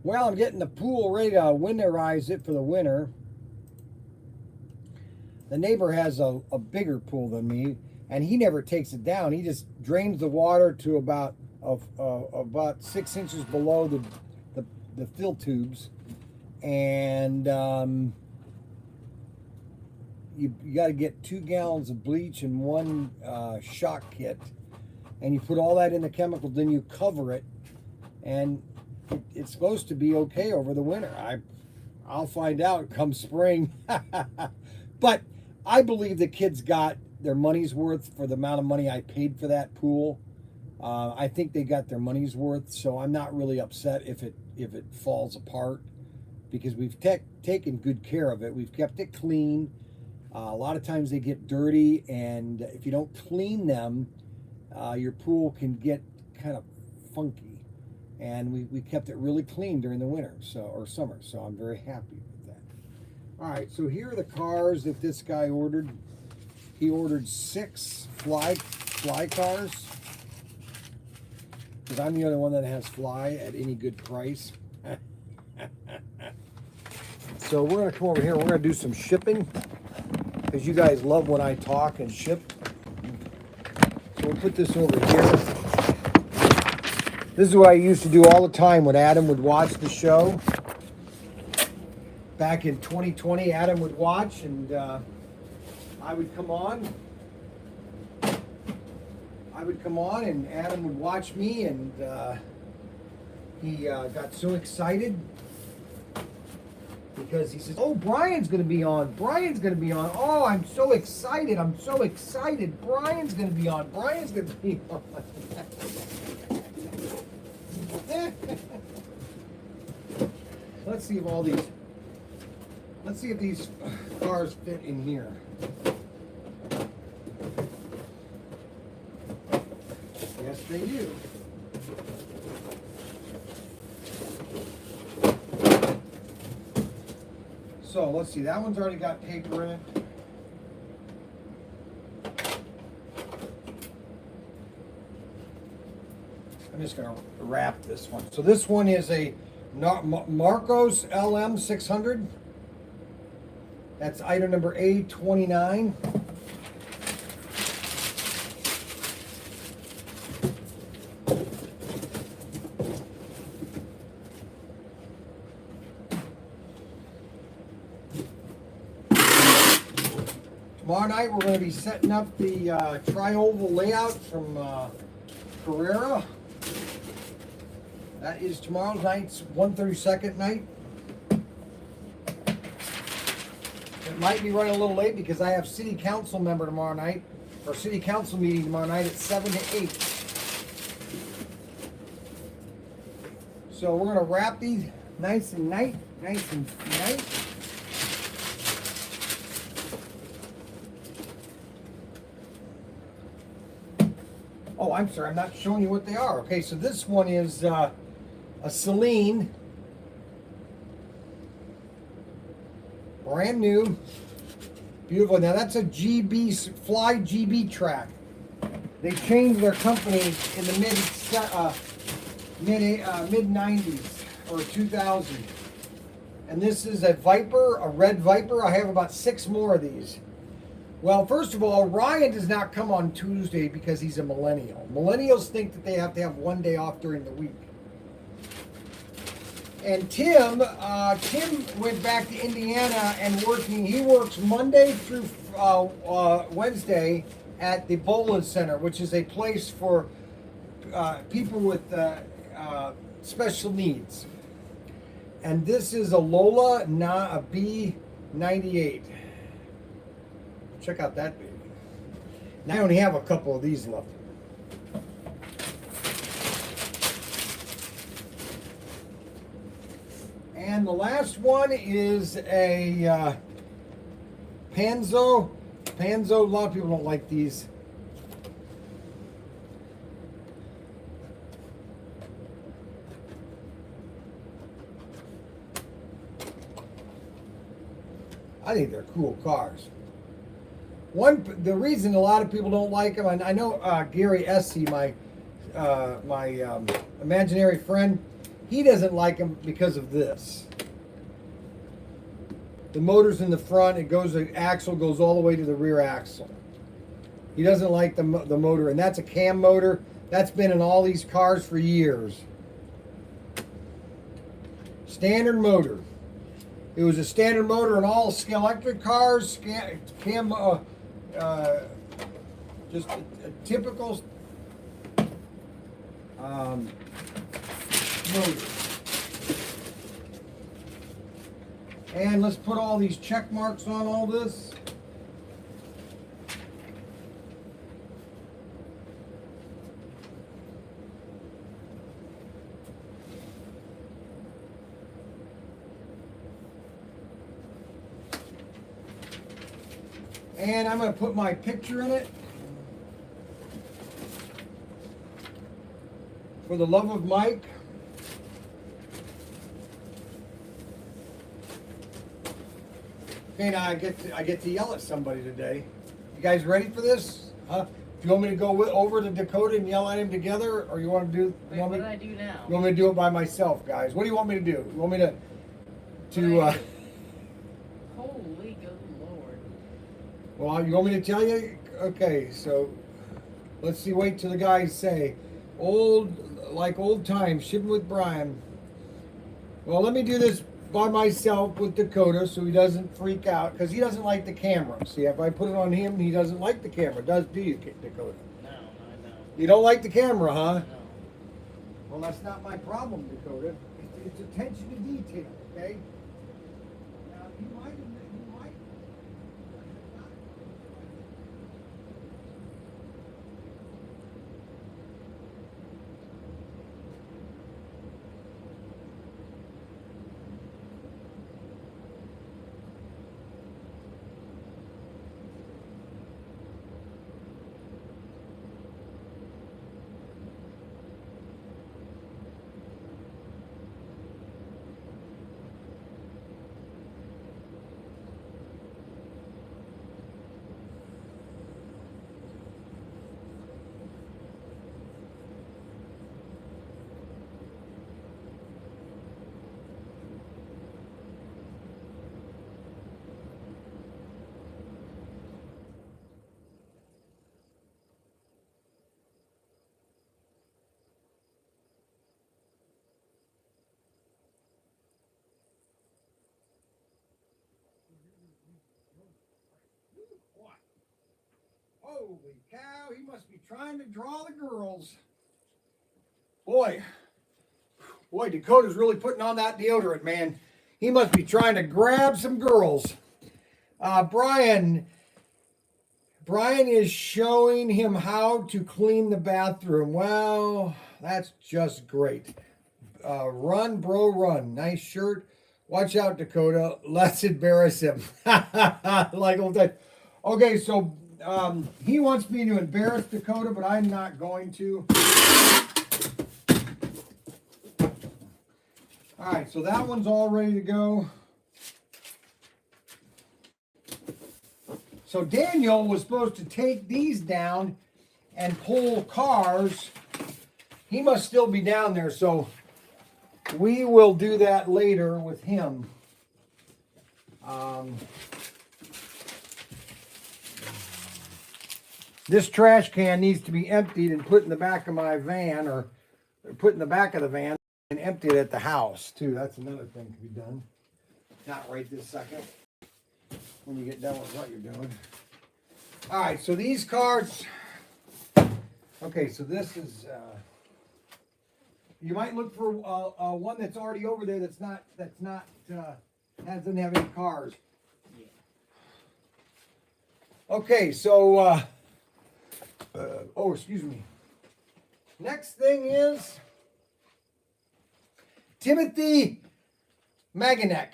Well, I'm getting the pool ready to winterize it for the winter. The neighbor has a bigger pool than me, and he never takes it down. He just drains the water to about 6 inches below the fill tubes, and you got to get 2 gallons of bleach and 1 shock kit, and you put all that in the chemical. Then you cover it, and it's supposed to be okay over the winter. I'll find out come spring. But I believe the kids got their money's worth for the amount of money I paid for that pool. I think they got their money's worth, so I'm not really upset if it falls apart, because we've taken good care of it. We've kept it clean. A lot of times they get dirty, and if you don't clean them, your pool can get kind of funky. And we kept it really clean during the winter, or summer, so I'm very happy with that. All right, so here are the cars that this guy ordered. He ordered 6 fly cars, because I'm the only one that has fly at any good price. So we're going to come over here. We're going to do some shipping, because you guys love when I talk and ship. So we'll put this over here. This is what I used to do all the time when Adam would watch the show. Back in 2020, Adam would watch, and I would come on. And Adam would watch me, and he got so excited because he says, "Oh, Brian's going to be on. Brian's going to be on. Oh, I'm so excited. I'm so excited. Brian's going to be on. Brian's going to be on." Let's see if these cars fit in here. Yes, they do. So let's see, that one's already got paper in it. I'm just going to wrap this one. So this one is a Marcos LM 600. That's item number A29. Tomorrow night we're going to be setting up the tri-oval layout from Carrera. That is tomorrow night's 132nd night. It might be running a little late because I have city council member tomorrow night, or city council meeting tomorrow night at 7 to 8. So we're going to wrap these nice and nice. Oh, I'm sorry, I'm not showing you what they are. Okay, so this one is a Celine, brand new, beautiful. Now that's a Fly GB track. They changed their company in the mid 90s or 2000, and this is a Viper, a red Viper. I have about 6 more of these. Well, first of all, Ryan does not come on Tuesday because he's a millennial. Millennials think that they have to have 1 day off during the week. And Tim went back to Indiana and he works Monday through Wednesday at the Bel Air Center, which is a place for people with special needs. And this is a Lola, a B98. Check out that baby. Now I only have a couple of these left. And the last one is a Panzo. A lot of people don't like these. I think they're cool cars. The reason a lot of people don't like them, and I know Gary Essie, my imaginary friend, He doesn't like them because of this. The motor's in the front. It goes. The axle goes all the way to the rear axle. He doesn't like the motor, and that's a cam motor. That's been in all these cars for years. Standard motor. It was a standard motor in all electric cars. Just a typical motor. And let's put all these check marks on all this. And I'm going to put my picture in it. For the love of Mike. Okay, now I get to yell at somebody today. You guys ready for this? Do you want me to go over to Dakota and yell at him together, or you want to do? Wait, what do I do now? You want me to do it by myself, guys? What do you want me to do? You want me to? Holy good Lord! Well, you want me to tell you? Okay, so let's see. Wait till the guys say, like old times, shipping with Brian. Well, let me do this by myself with Dakota so he doesn't freak out, because he doesn't like the camera. See, if I put it on him, he doesn't like the camera. Do you, Dakota? No, I don't. You don't like the camera, huh? No. Well, that's not my problem, Dakota. It's attention to detail, okay? Now, you might. Holy cow, he must be trying to draw the girls. Boy, Dakota's really putting on that deodorant, man. He must be trying to grab some girls. Brian is showing him how to clean the bathroom. Well, that's just great. Run, bro, run. Nice shirt. Watch out, Dakota. Let's embarrass him. Like old times. Okay, so he wants me to embarrass Dakota, but I'm not going to. All right, so that one's all ready to go. So Daniel was supposed to take these down and pull cars. He must still be down there, so we will do that later with him. This trash can needs to be emptied and put in the back of my van, or put in the back of the van and empty it at the house too. That's another thing to be done. Not right this second, when you get done with what you're doing. All right, so these cards. Okay, so this is. You might look for one that's already over there. Doesn't have any cars. Yeah. Okay, so. Excuse me. Next thing is Timothy Maganek.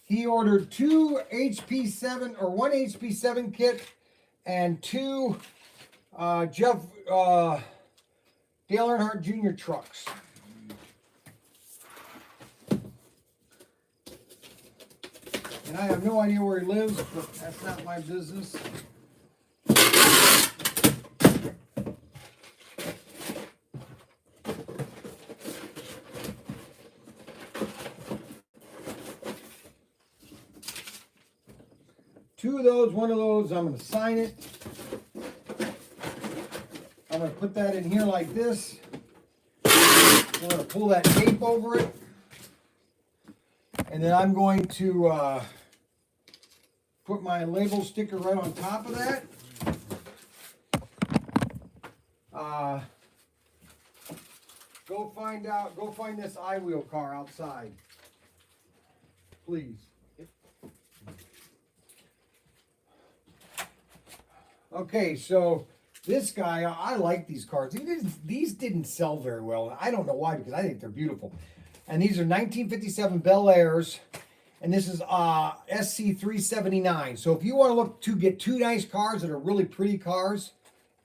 He ordered one HP7 kit and two Dale Earnhardt Jr. trucks. And I have no idea where he lives, but that's not my business. 2 of those, 1 of those. I'm going to sign it. I'm going to put that in here like this. I'm going to pull that tape over it. And then I'm going to put my label sticker right on top of that. Go find this I-wheel car outside. Please. Okay, so this guy, I like these cars. These didn't sell very well. I don't know why, because I think they're beautiful. And these are 1957 Bel Airs, and this is SC379. So if you want to look to get 2 nice cars that are really pretty cars,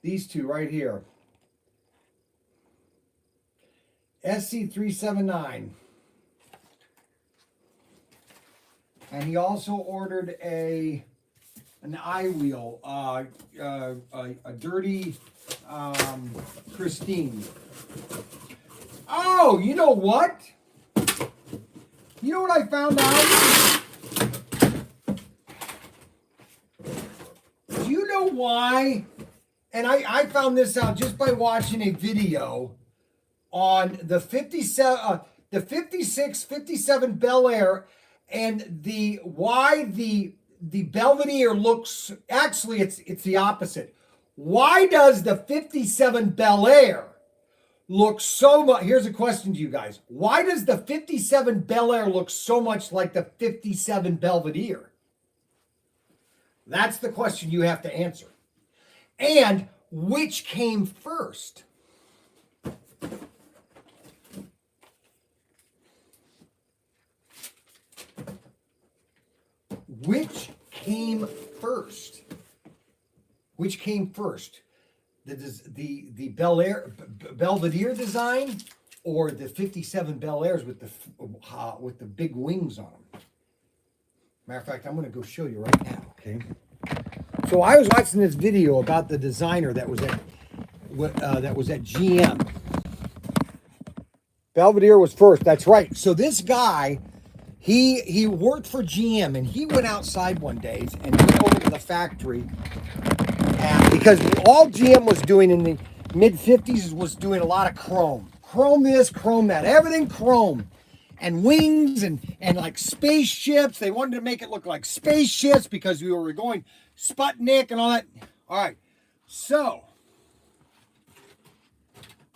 these 2 right here. SC379. And he also ordered an I-wheel, a dirty Christine. Oh, you know what? You know what I found out? Do you know why? And I found this out just by watching a video on the 56, 57 Bel Air, and why the Belvedere looks, actually it's the opposite. Why does the 57 Bel Air look so much, here's a question to you guys. Why does the 57 Bel Air look so much like the 57 Belvedere? That's the question you have to answer. And which came first? Which came first? Which came first? The Bel Air Belvedere design, or the 57 Bel Airs with the big wings on them? Matter of fact, I'm going to go show you right now. Okay. So I was watching this video about the designer that was at GM. Belvedere was first. That's right. So this guy, he worked for GM, and he went outside one day and went over to the factory, and because all GM was doing in the mid-50s was doing a lot of chrome. Chrome this, chrome that, everything chrome. And wings and like spaceships. They wanted to make it look like spaceships because we were going Sputnik and all that. All right. So,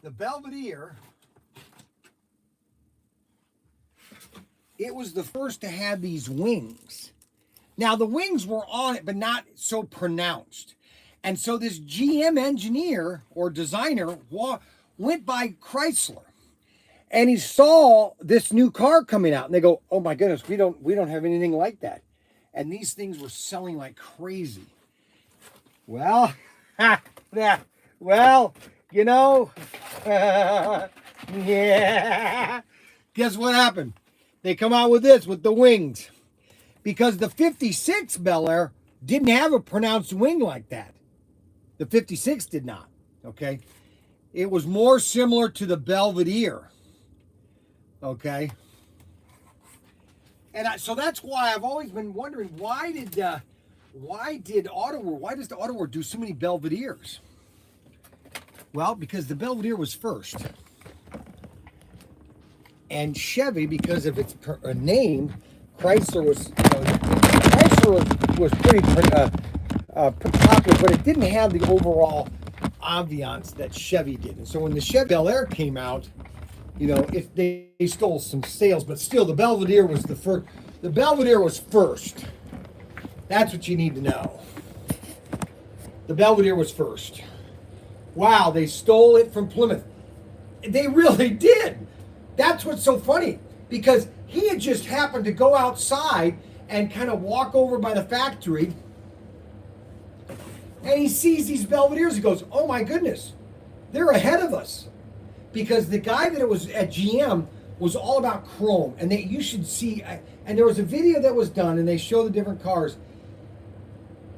the Belvedere, it was the first to have these wings. Now, the wings were on it, but not so pronounced. And so this GM engineer or designer went by Chrysler, and he saw this new car coming out, and they go, "Oh my goodness, we don't have anything like that." And these things were selling like crazy. Well, well, you know, yeah. Guess what happened? They come out with this, with the wings, because the 56 Bel Air didn't have a pronounced wing like that. The 56 did not. Okay, it was more similar to the Belvedere. Okay, and so that's why I've always been wondering, why does the Auto World do so many Belvederes? Well, because the Belvedere was first, and Chevy, because of its name, Chrysler was pretty popular, but it didn't have the overall ambiance that Chevy did. And so when the Chevy Bel Air came out, you know, if they stole some sales, but still the Belvedere was the first. The Belvedere was first. That's what you need to know. The Belvedere was first. Wow, they stole it from Plymouth. They really did. That's what's so funny, because he had just happened to go outside and kind of walk over by the factory, and he sees these Belvederes. He goes, "Oh my goodness, they're ahead of us." Because the guy that was at GM was all about chrome. And you should see, and there was a video that was done, and they show the different cars.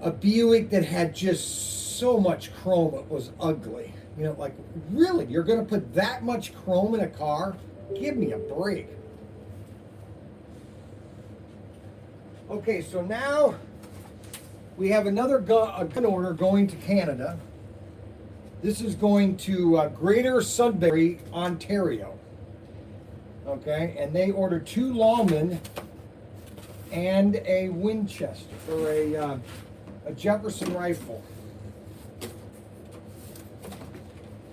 A Buick that had just so much chrome, it was ugly. You know, like, really? You're going to put that much chrome in a car? Give me a break. Okay, so now we have another a gun order going to Canada. This is going to Greater Sudbury, Ontario. Okay, and they ordered 2 Lawmen and a Winchester, or a Jefferson rifle. Of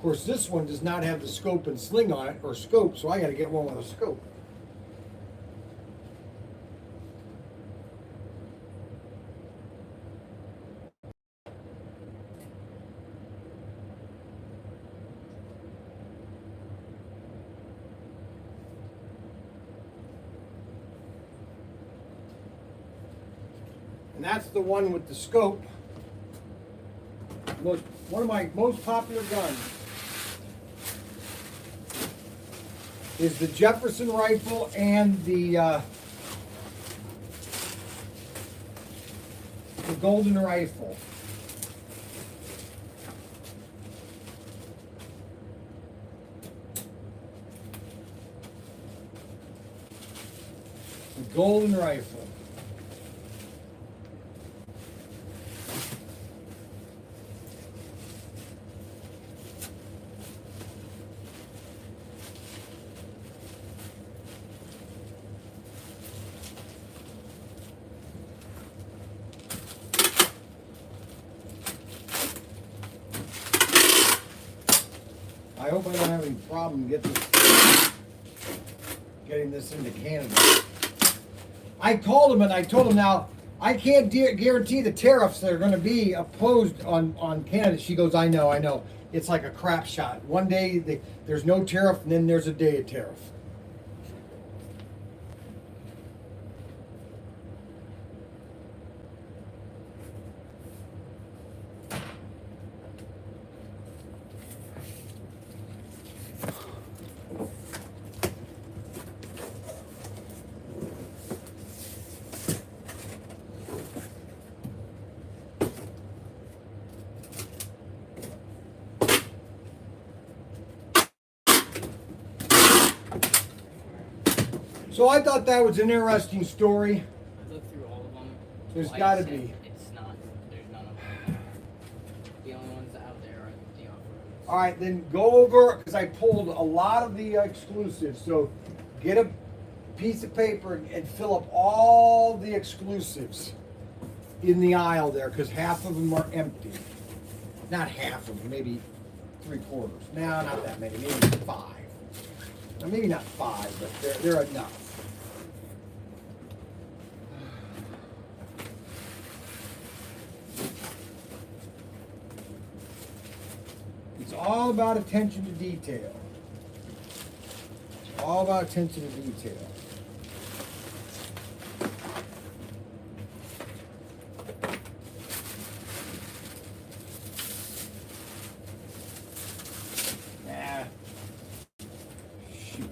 course, this one does not have the scope and sling on it, or scope, so I got to get one with a scope. And that's the one with the scope. One of my most popular guns is the Jefferson rifle and the golden rifle. The golden rifle. I hope I don't have any problem getting this into Canada. I called him and I told him, now I can't guarantee the tariffs that are going to be imposed on Canada. She goes, I know. It's like a crap shot. One day there's no tariff, and then there's a day of tariff. So I thought that was an interesting story. I looked through all of them. There's twice, gotta and be. It's not. There's none of them. The only ones out there are the off-roads. All right, then go over, because I pulled a lot of the exclusives. So get a piece of paper and fill up all the exclusives in the aisle there, because half of them are empty. Not half of them, maybe 3/4. No, not that many, maybe 5. Now, maybe not 5, but they're enough. It's all about attention to detail. It's all about attention to detail. Shoot.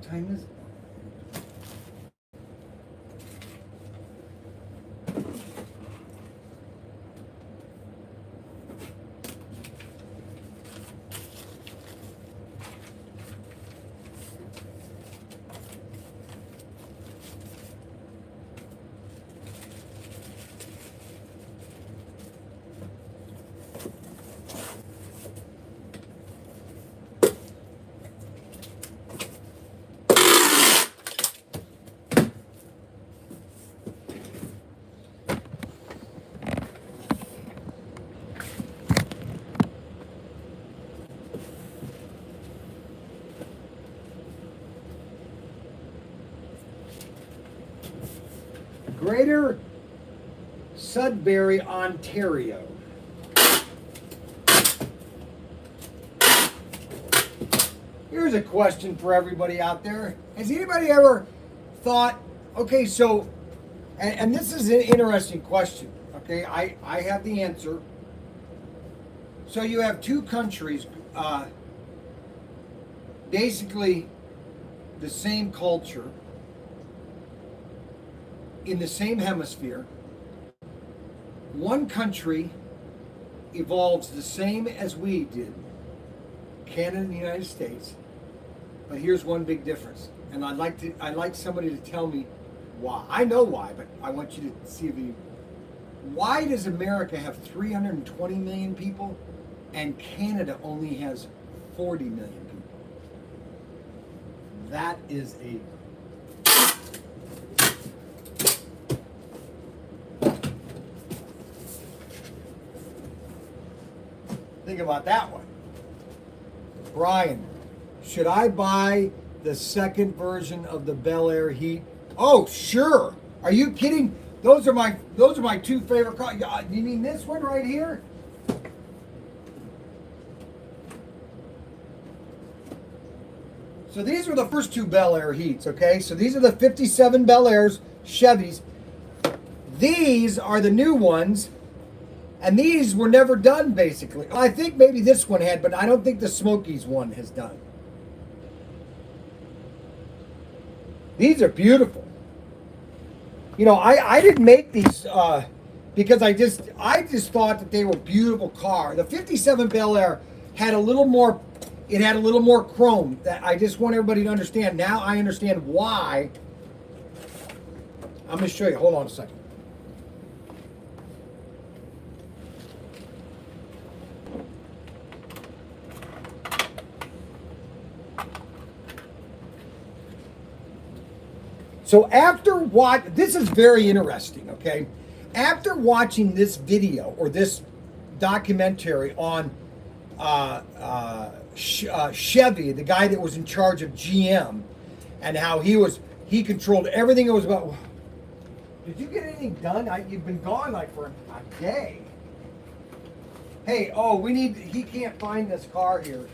Time is it? Greater Sudbury, Ontario. Here's a question for everybody out there. Has anybody ever thought, okay, so, and this is an interesting question, okay? I have the answer, So you have two countries, basically the same culture, in the same hemisphere. One country evolves the same as we did, Canada and the United States. But here's one big difference, and I'd like somebody to tell me why. I know why, but I want you to see if you. Why does America have 320 million people, and Canada only has 40 million people? That is a. Think about that one. Brian, should I buy the second version of the Bel Air Heat? Oh, sure. Are you kidding? Those are my two favorite cars. You mean this one right here? So these were the first two Bel Air Heats, okay? So these are the 57 Bel Airs Chevys. These are the new ones. And these were never done, basically. I think maybe this one had, but I don't think the Smokies one has done. These are beautiful. You know, I didn't make these because I just thought that they were beautiful cars. The 57 Bel Air had a little more, it had a little more chrome. That I just want everybody to understand. Now I understand why. I'm going to show you. Hold on a second. So after this is very interesting, okay? After watching this video or this documentary on Chevy, the guy that was in charge of GM, and how he controlled everything. It was about. Did you get anything done? You've been gone like for a day. Hey, he can't find this car here.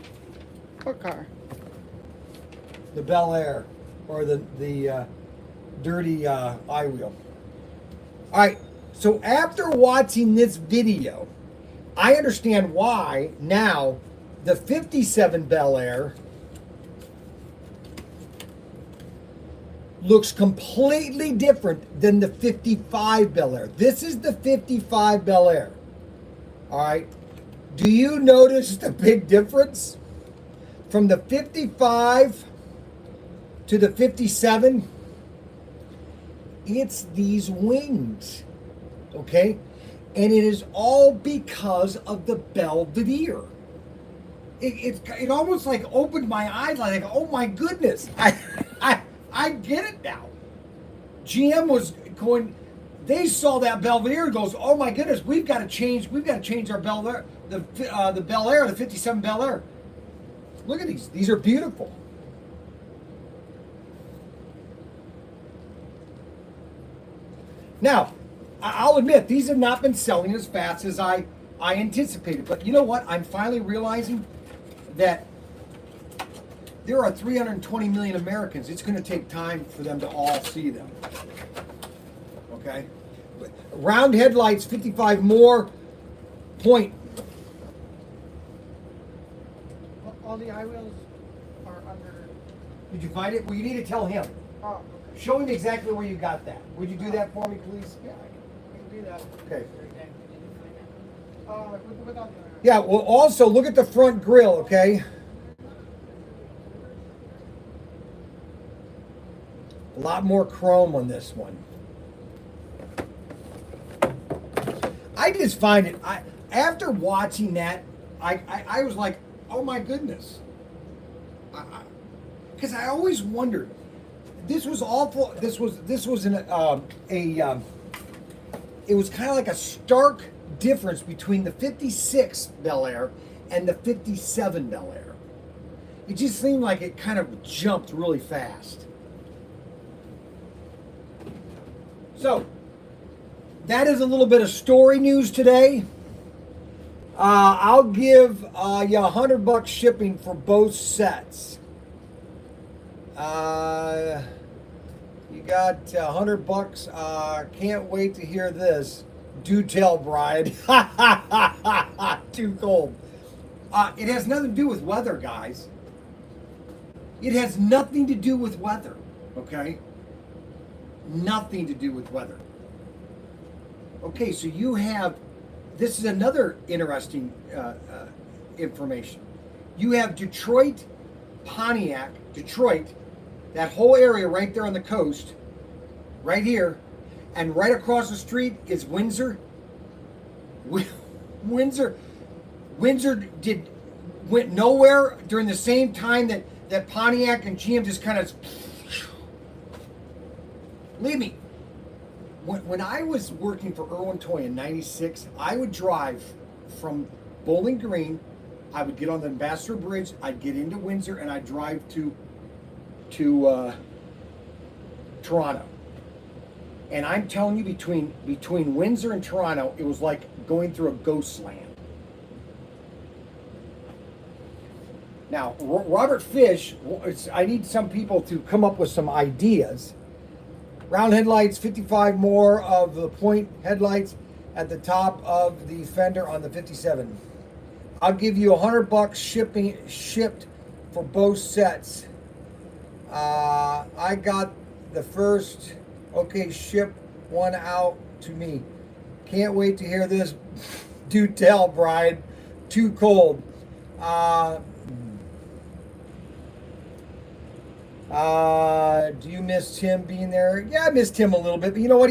What car? The Bel Air, or the dirty eye wheel. All right, so after watching this video, I understand why now the 57 Bel Air looks completely different than the 55 Bel Air. This is the 55 Bel Air. All right, do you notice the big difference from the 55 to the 57? It's these wings, okay? And it is all because of the Belvedere. It almost like opened my eyes, like, oh my goodness, I get it now. GM was going, they saw that Belvedere and goes, oh my goodness, we've got to change our Bel Air, the Bel Air, the 57 Bel Air. Look at these are beautiful. Now, I'll admit, these have not been selling as fast as I anticipated. But you know what? I'm finally realizing that there are 320 million Americans. It's going to take time for them to all see them. Okay? Round headlights, 55 more. Point. All the eye wheels are under. Did you find it? Well, you need to tell him. Oh, okay. Show him exactly where you got that. Would you do that for me, please? Yeah, I can do that. Okay. Without the. Yeah, well, also look at the front grille, okay? A lot more chrome on this one. I just find it, after watching that, I was like, oh my goodness. Because I always wondered, this was awful, this was it was kind of like a stark difference between the 56 Bel Air and the 57 Bel Air. It just seemed like it kind of jumped really fast. So, that is a little bit of story news today. I'll give you $100 shipping for both sets. You got $100. Can't wait to hear this. Do tell, Brian. Too cold. It has nothing to do with weather, guys. It has nothing to do with weather, okay? Nothing to do with weather. Okay, so you have, this is another interesting information. You have Detroit, Pontiac, Detroit, that whole area right there on the coast, right here, and right across the street is Windsor. Windsor went nowhere during the same time that Pontiac and GM just kind of. Believe me, when I was working for Irwin Toy in '96, I would drive from Bowling Green. I would get on the Ambassador Bridge. I'd get into Windsor, and I'd drive to Toronto. And I'm telling you, between Windsor and Toronto, it was like going through a ghost land. Now, Robert Fish, I need some people to come up with some ideas. Round headlights, 55 more of the point headlights at the top of the fender on the 57. I'll give you $100 shipped for both sets. I got the first. Okay, ship one out to me. Can't wait to hear this. Do tell, Brian. Too cold. Do you miss Tim being there? Yeah, I missed Tim a little bit, but you know what?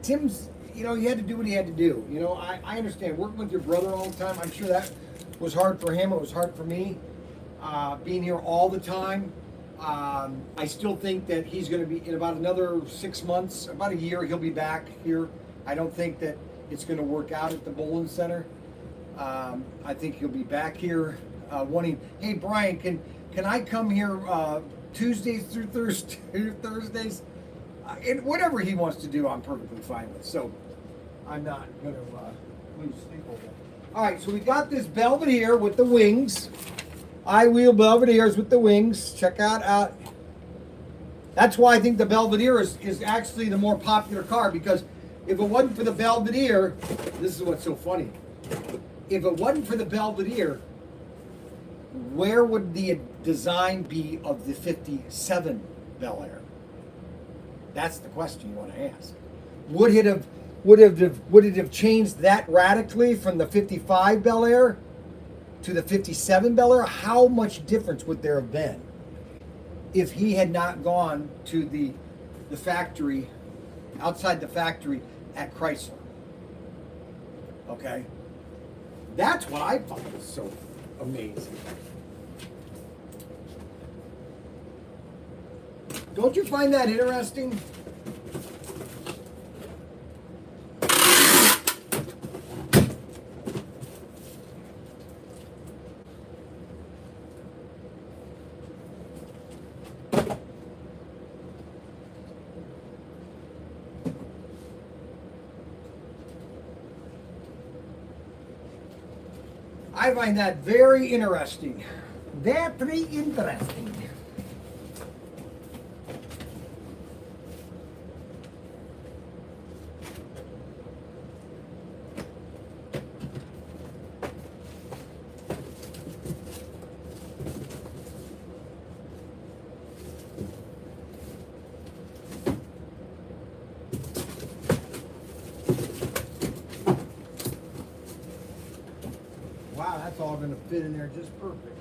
Tim's, you know, he had to do what he had to do. You know, I understand working with your brother all the time. I'm sure that was hard for him. It was hard for me. Being here all the time. I still think that he's going to be in about another 6 months, about a year. He'll be back here. I don't think that it's going to work out at the bowling center. I think he'll be back here wanting. Hey, Brian, can I come here Tuesdays through Thursdays? And whatever he wants to do, I'm perfectly fine with. So I'm not going to lose sleep over it. All right, so we got this Belvedere with the wings. I-wheel Belvederes with the wings. Check out. That's why I think the Belvedere is actually the more popular car, because if it wasn't for the Belvedere, this is what's so funny. If it wasn't for the Belvedere, where would the design be of the 57 Bel Air? That's the question you want to ask. Would it have changed that radically from the 55 Bel Air to the 57 Bel Air? How much difference would there have been if he had not gone to the factory, outside the factory at Chrysler? Okay? That's what I thought was so amazing. Don't you find that interesting? I find that very interesting. Very interesting. Wow, that's all going to fit in there just perfect.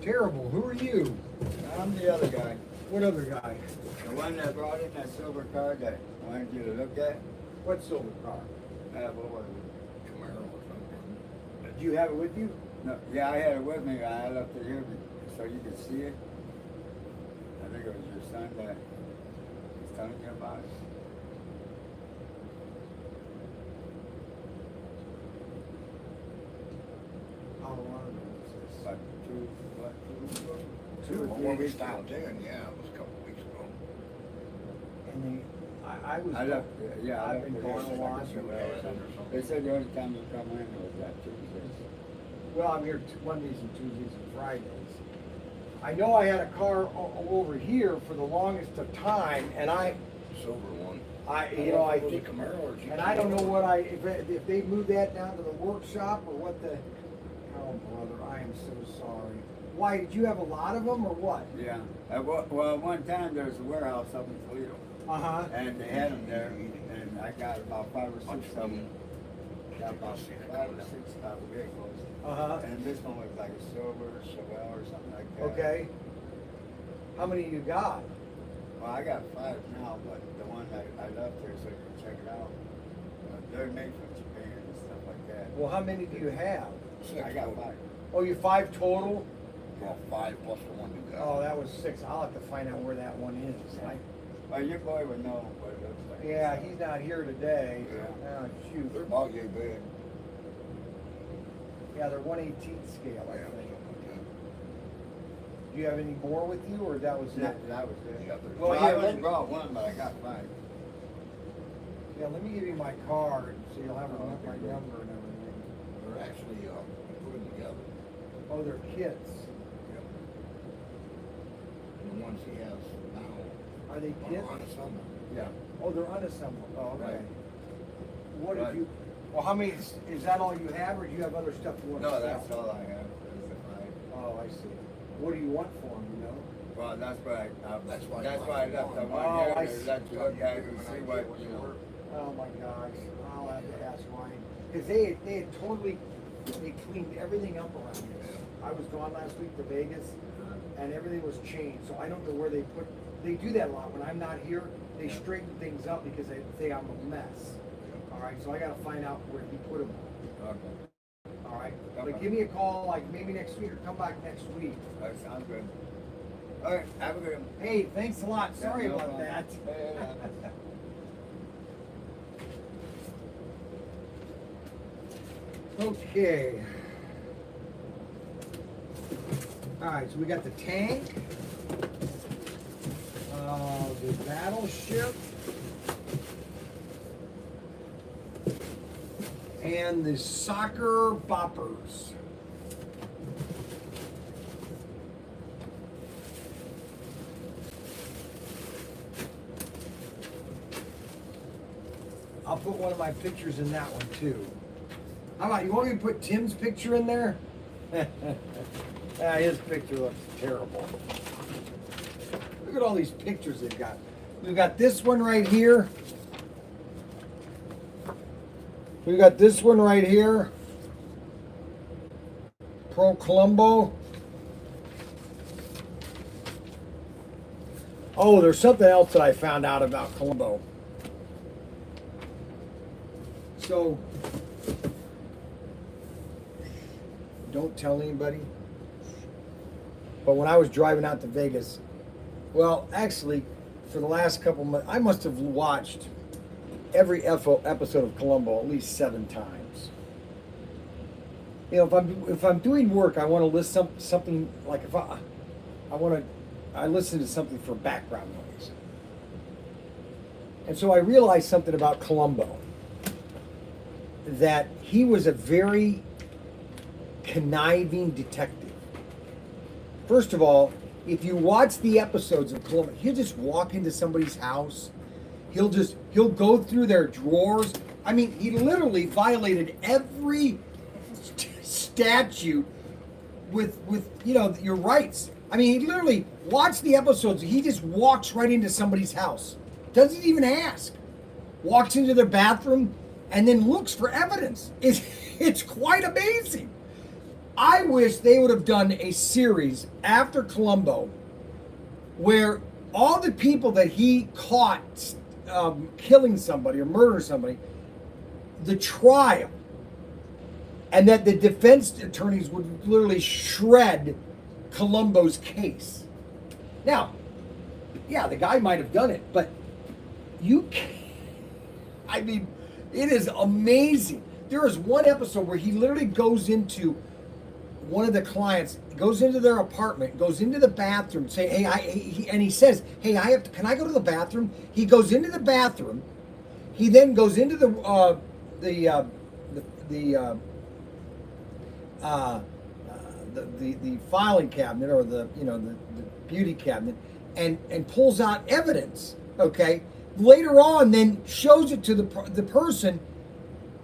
Terrible. Who are you? I'm the other guy. What other guy? The one that brought in that silver car that I wanted you to look at. What silver car? What was it? Camaro or something. Do you have it with you? No, yeah, I had it with me. I left it here so you could see it. I think it was your son that was telling you about it. How long ago was this? About 2 weeks ago? Well, when we stopped in, yeah, it was a couple of weeks ago. And I was. I left, yeah, I I've left been it gone here. a lot. They said the only time you come in was that Tuesday. Well, I'm here Mondays and Tuesdays and Fridays. I know I had a car over here for the longest of time, and I Silver one. I If it was a Camaro or Jeep. and I don't know what if they move that down to the workshop or what the. Oh brother, I am so sorry. Why did you have a lot of them or what? Yeah. Well, one time there was a warehouse up in Toledo, and they had them there, and I got about 5 or 6 of them. Got about 5 or 6 type of vehicles. And this one was like a silver Chevelle or something like that. Okay. How many you got? Well, I got 5 now, but the one I left there so you can check it out. They're made from Japan and stuff like that. Well, how many do you have? I got 5. Oh, you 5 total? Well, 5 plus the one you got. Oh, that was 6. I'll have to find out where that one is. Well, your boy would know what it looks like. Yeah, he's not here today. Yeah. Oh, shoot. They're about yay big. Yeah, they're 1/18 scale, I Yeah. think. Do you have any more with you, or that was it? That was it. Yeah, there's- Well, Well, yeah, I let only me- brought one, but I got 5. Yeah, let me give you my card, so you'll have my number and everything. They're actually, put them together. Oh, they're kits. Yep. And the ones he has now Are they are kits? unassembled. Yeah. Oh, they're unassembled. Oh, okay. Right. What did Right. you? Well, how many? Is that all you have, or do you have other stuff you want to No, sell? that's all I have. Is the 5. Oh, I see. What do you want for them? You know? Well, that's why That's why that's you why I left left the one. one Oh, here I to see. let you look at it and When I see get what what you you know. were. Oh my gosh, I'll have to ask Ryan because they had totally cleaned everything up around here. I was gone last week to Vegas, and everything was changed. So I don't know where they put. They do that a lot when I'm not here. They straighten things up because they think I'm a mess. All right, so I got to find out where he put them. Okay. All right, Okay. but give me a call like maybe next week or come back next week. That sounds good. All right, have a good one. Hey, thanks a lot. Sorry Yeah, no about problem. that. Yeah. Okay. All right, so we got the tank, the battleship, and the soccer boppers. I'll put one of my pictures in that one too. How about, you want me to put Tim's picture in there? His picture looks terrible. Look at all these pictures they've got. We've got this one right here. We've got this one right here. Pro Colombo. Oh, there's something else that I found out about Colombo. So, don't tell anybody. But when I was driving out to Vegas, well, actually, for the last couple months, I must have watched every episode of Columbo at least 7 times. You know, if I'm doing work, I want to list something like if I listen to something for background noise. And so I realized something about Columbo, that he was a very conniving detective. First of all, if you watch the episodes of Columbo, he'll just walk into somebody's house. He'll go through their drawers. I mean, he literally violated every statute with you know, your rights. I mean, he literally, watch the episodes. He just walks right into somebody's house. Doesn't even ask. Walks into their bathroom and then looks for evidence. It's quite amazing. I wish they would have done a series after Columbo where all the people that he caught killing somebody or murdering somebody, the trial, and that the defense attorneys would literally shred Columbo's case. Now, yeah, the guy might have done it, but you can't. I mean, it is amazing. There is one episode where he literally goes into one of the clients, goes into their apartment, goes into the bathroom, say, "Hey, and he says, "Hey, can I go to the bathroom?" He goes into the bathroom. He then goes into the filing cabinet or the beauty cabinet and pulls out evidence. Okay, later on then shows it to the person.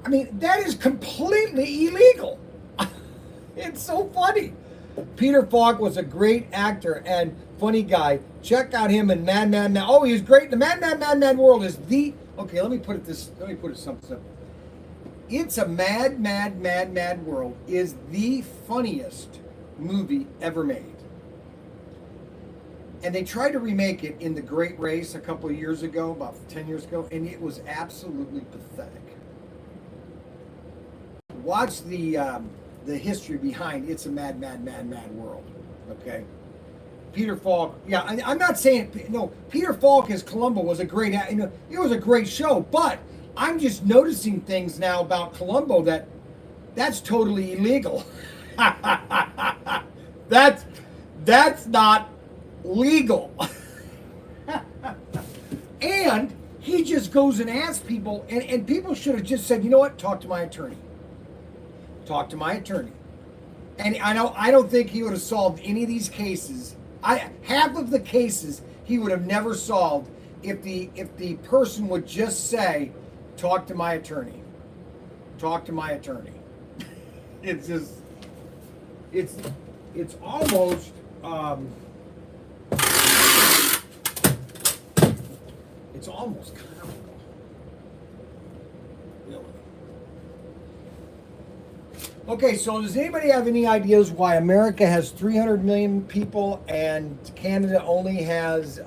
I mean, that is completely illegal. It's so funny. Peter Falk was a great actor and funny guy. Check out him in Mad Mad Mad. Oh, he was great. The Mad World is the. Okay, let me put it something simple. It's a Mad World is the funniest movie ever made. And they tried to remake it in The Great Race a couple of years ago, about 10 years ago, and it was absolutely pathetic. Watch the history behind It's a Mad World. Okay, Peter Falk. Yeah, I'm not saying no. Peter Falk as Columbo was a great. It was a great show, but I'm just noticing things now about Columbo that's totally illegal. That's not legal. And he just goes and asks people, and people should have just said, you know what, talk to my attorney. Talk to my attorney. And I don't think he would have solved any of these cases. Half of the cases he would have never solved if the person would just say, talk to my attorney. Talk to my attorney. It's just it's almost it's almost comical. Really. Okay, so does anybody have any ideas why America has 300 million people and Canada only has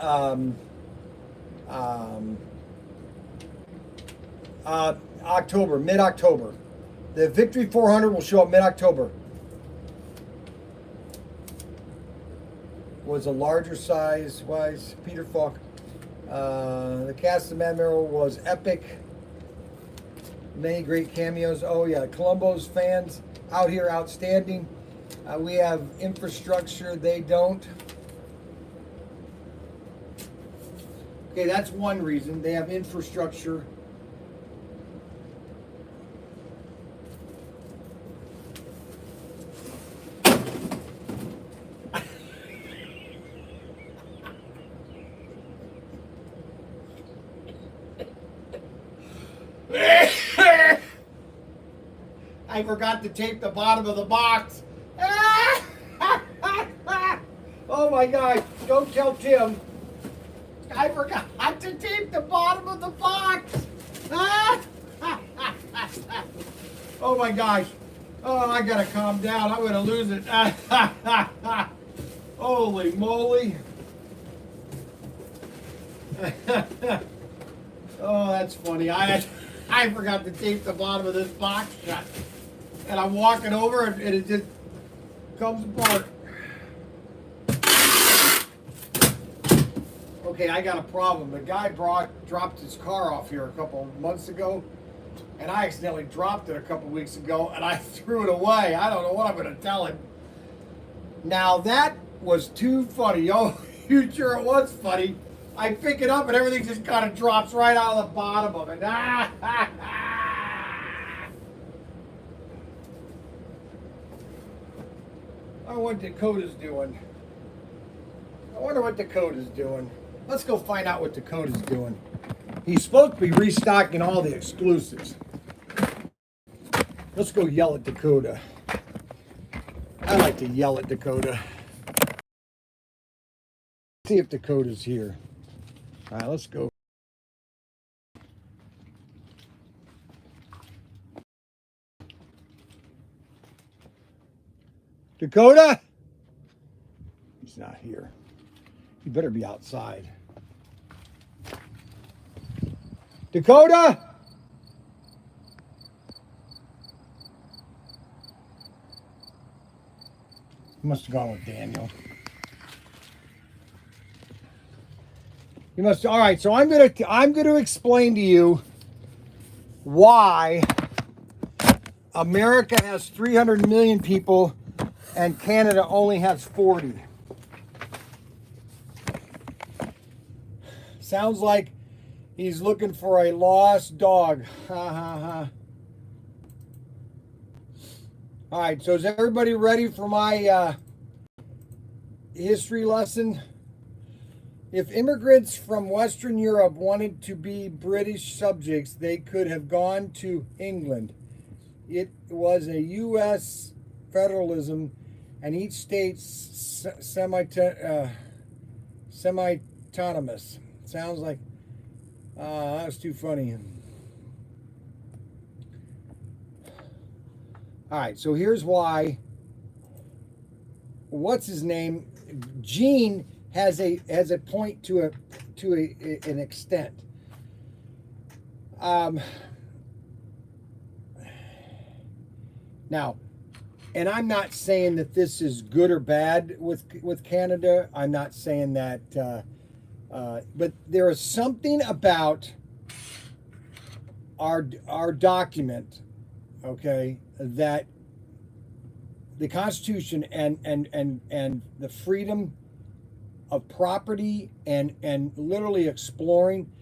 mid-October? The Victory 400 will show up mid-October. Was a larger size wise. Peter Falk. The cast of Mad Mirror was epic. Many great cameos. Oh yeah, Columbo's fans out here outstanding. We have infrastructure, they don't. Okay, that's one reason. They have infrastructure. I forgot to tape the bottom of the box. Oh my gosh, don't tell Tim. I forgot to tape the bottom of the box. Oh my gosh. Oh, I gotta calm down. I'm gonna lose it. Holy moly. Oh, that's funny. I forgot to tape the bottom of this box shut. And I'm walking over and it just comes apart. Okay, I got a problem. The guy dropped his car off here a couple months ago, and I accidentally dropped it a couple weeks ago, and I threw it away. I don't know what I'm going to tell him. Now, that was too funny. Oh, you sure it was funny. I pick it up, and everything just kind of drops right out of the bottom of it. I wonder what Dakota's doing. I wonder what Dakota's doing. Let's go find out what Dakota's doing. He's supposed to be restocking all the exclusives. Let's go yell at Dakota. I like to yell at Dakota. See if Dakota's here. All right, let's go. Dakota? He's not here. He better be outside. Dakota? He must have gone with Daniel. You must. All right, so I'm gonna explain to you why America has 300 million people and Canada only has 40. Sounds like he's looking for a lost dog. Ha ha ha. All right, so is everybody ready for my history lesson? If immigrants from Western Europe wanted to be British subjects, they could have gone to England. It was a U.S. federalism, and each state semi-autonomous. Sounds like that was too funny. All right, so here's why. What's his name? Gene has a point to an extent. Now, and I'm not saying that this is good or bad with Canada. I'm not saying that, but there is something about our document, okay, that the Constitution and the freedom of property and literally exploring,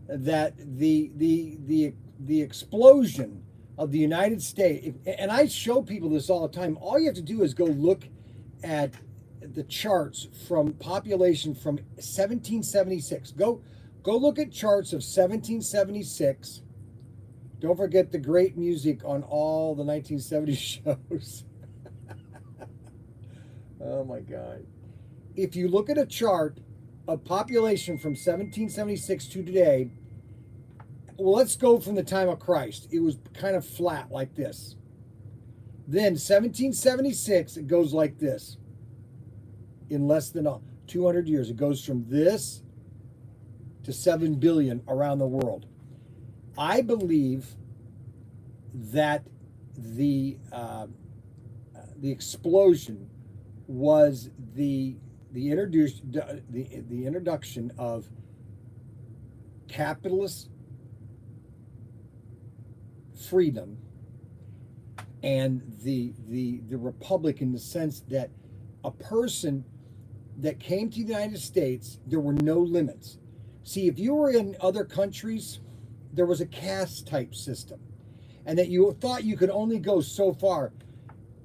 that the explosion of the United States, and I show people this all the time. All you have to do is go look at the charts from population from 1776. Go look at charts of 1776. Don't forget the great music on all the 1970s shows. Oh my God. If you look at a chart of population from 1776 to today, well, let's go from the time of Christ. It was kind of flat like this. Then 1776, it goes like this. In less than 200 years, it goes from this to 7 billion around the world. I believe that the explosion was the introduction of capitalist freedom and the republic, in the sense that a person that came to the United States, there were no limits. See, if you were in other countries, there was a caste type system, and that you thought you could only go so far.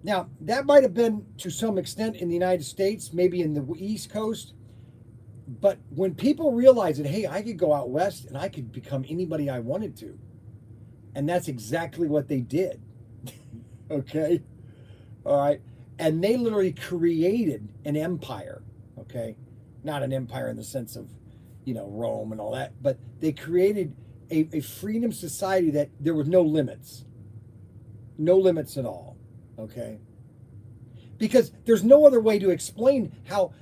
Now, that might have been to some extent in the United States, maybe in the East Coast, but when people realized that, hey, I could go out west and I could become anybody I wanted to, and that's exactly what they did. Okay? All right? And they literally created an empire, okay? Not an empire in the sense of, Rome and all that, but they created a freedom society that there was no limits. No limits at all, okay? Because there's no other way to explain how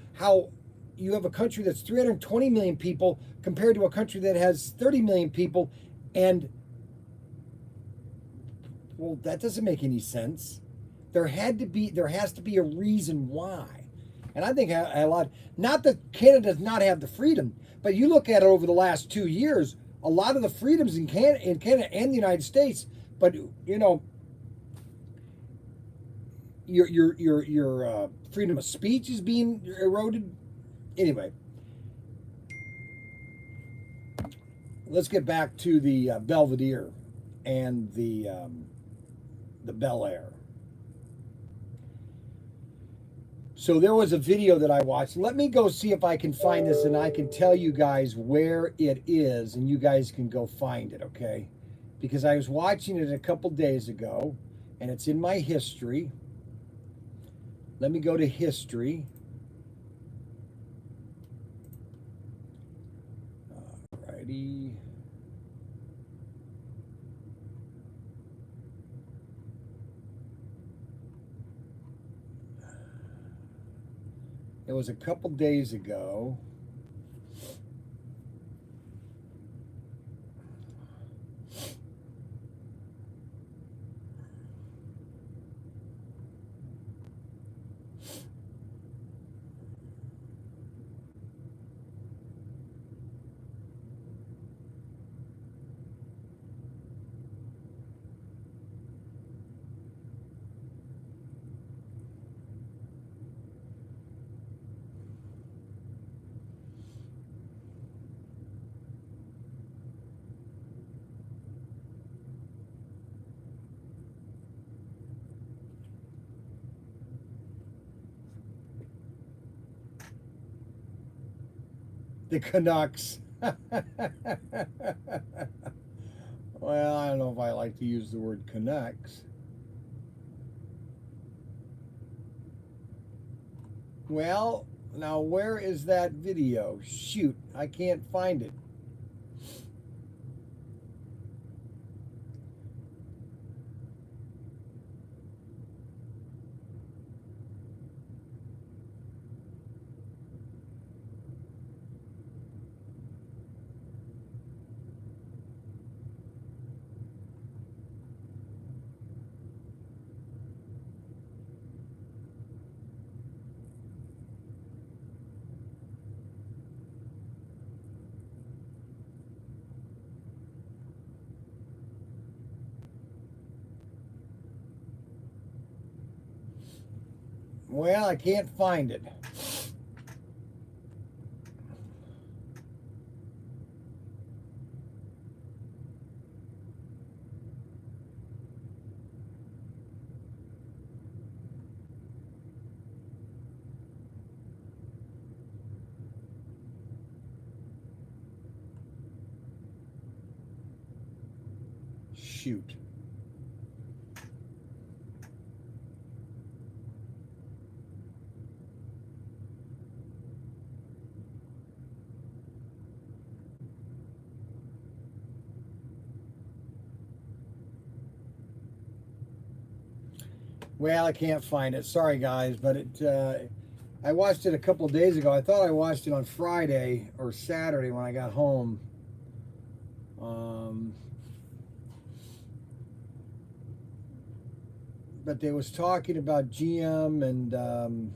you have a country that's 320 million people compared to a country that has 30 million people, and, well, that doesn't make any sense. There has to be a reason why. And I think a lot, not that Canada does not have the freedom, but you look at it over the last 2 years, a lot of the freedoms in Canada and the United States, but your freedom of speech is being eroded. Anyway, let's get back to the Belvedere and the Bel Air. So there was a video that I watched. Let me go see if I can find this, and I can tell you guys where it is, and you guys can go find it, okay? Because I was watching it a couple days ago, and it's in my history. Let me go to history. Alrighty. It was a couple days ago. The Canucks. Well, I don't know if I like to use the word Canucks. Well, now where is that video? Shoot, I can't find it. Well, I can't find it. Shoot. Well, I can't find it. Sorry, guys, but I watched it a couple of days ago. I thought I watched it on Friday or Saturday when I got home. But they was talking about GM and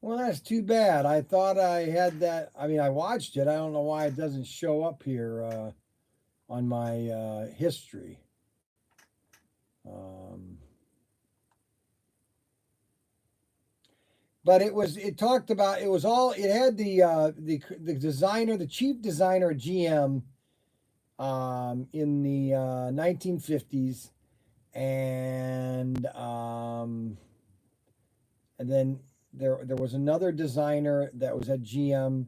well, that's too bad. I thought I had that. I mean, I watched it. I don't know why it doesn't show up here on my history. But it talked about, it was all, it had the designer, the chief designer at GM in the 1950s, and then there was another designer that was at GM,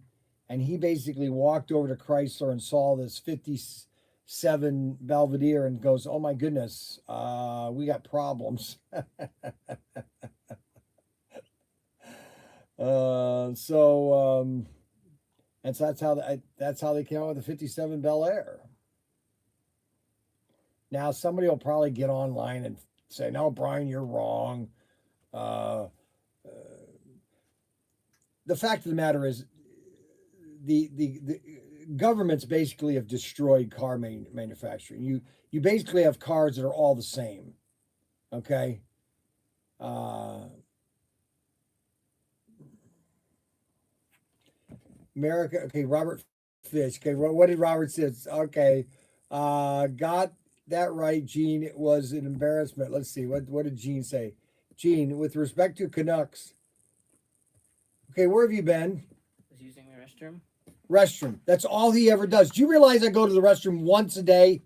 and he basically walked over to Chrysler and saw this 57 Belvedere and goes, "Oh my goodness, we got problems." And so that's how they came out with the 57 Bel Air. Now somebody will probably get online and say, "No, Brian, you're wrong." The fact of the matter is, the governments basically have destroyed car manufacturing. You basically have cars that are all the same. Okay. America. Okay, Robert Fish. Okay, what did Robert say? Okay, got that right, Gene. It was an embarrassment. Let's see. What did Gene say? Gene, with respect to Canucks. Okay, where have you been? I was using the restroom. Restroom. That's all he ever does. Do you realize I go to the restroom once a day?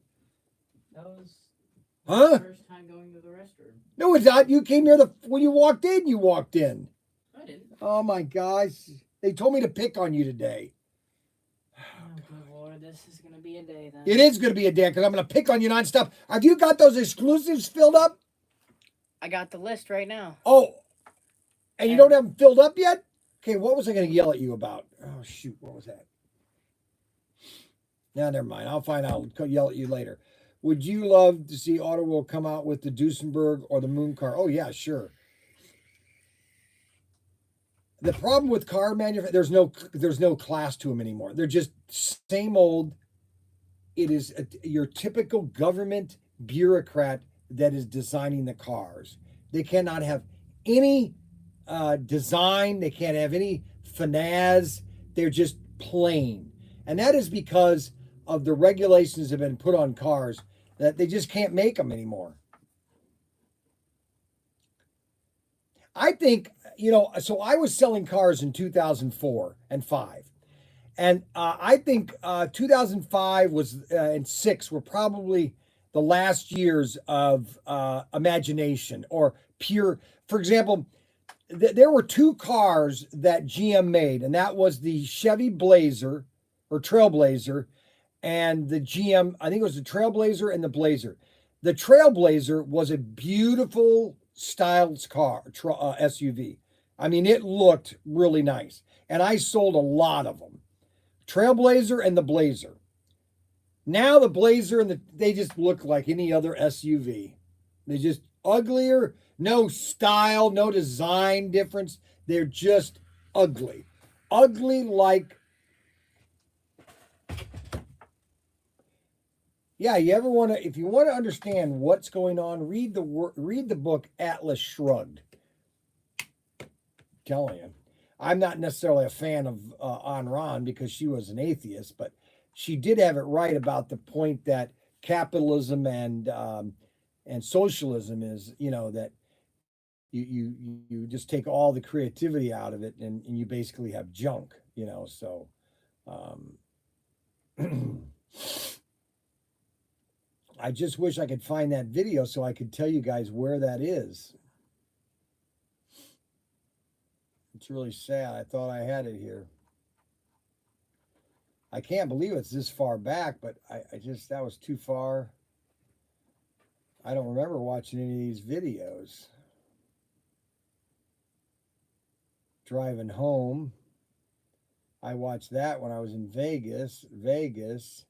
That was Huh? the first time going to the restroom. No, it's not. You came here when you walked in. You walked in. I didn't. Oh my gosh! They told me to pick on you today. Oh, good Lord, this is gonna be a day then. It is going to be a day because I'm going to pick on you nonstop. Have you got those exclusives filled up? I got the list right now. Oh, and you don't have them filled up yet? Okay, what was I going to yell at you about? Oh, shoot, what was that? Now, never mind. I'll find out. I'll yell at you later. Would you love to see Auto World come out with the Duesenberg or the Moon car? Oh yeah, sure. The problem with car manufacturers, there's no class to them anymore. They're just same old. It is your typical government bureaucrat that is designing the cars. They cannot have any design. They can't have any finesse. They're just plain, and that is because of the regulations that have been put on cars that they just can't make them anymore. I think, so I was selling cars in 2004 and 5. And I think 2005 and 6 were probably the last years of imagination or pure. For example, there were 2 cars that GM made, and that was the Chevy Blazer or Trailblazer and the GM, I think it was the Trailblazer and the Blazer. The Trailblazer was a beautiful styled car, SUV. I mean, it looked really nice. And I sold a lot of them. Trailblazer and the Blazer. Now the Blazer and they just look like any other SUV. They're just uglier, no style, no design difference. They're just ugly. Ugly like, yeah, if you want to understand what's going on, read the book Atlas Shrugged. I'm telling you. I'm not necessarily a fan of Ayn Rand because she was an atheist, but she did have it right about the point that capitalism and socialism is, that you just take all the creativity out of it and you basically have junk, so I just wish I could find that video so I could tell you guys where that is. It's really sad. I thought I had it here. I can't believe it's this far back, but that was too far. I don't remember watching any of these videos. Driving home. I watched that when I was in Vegas. Vegas.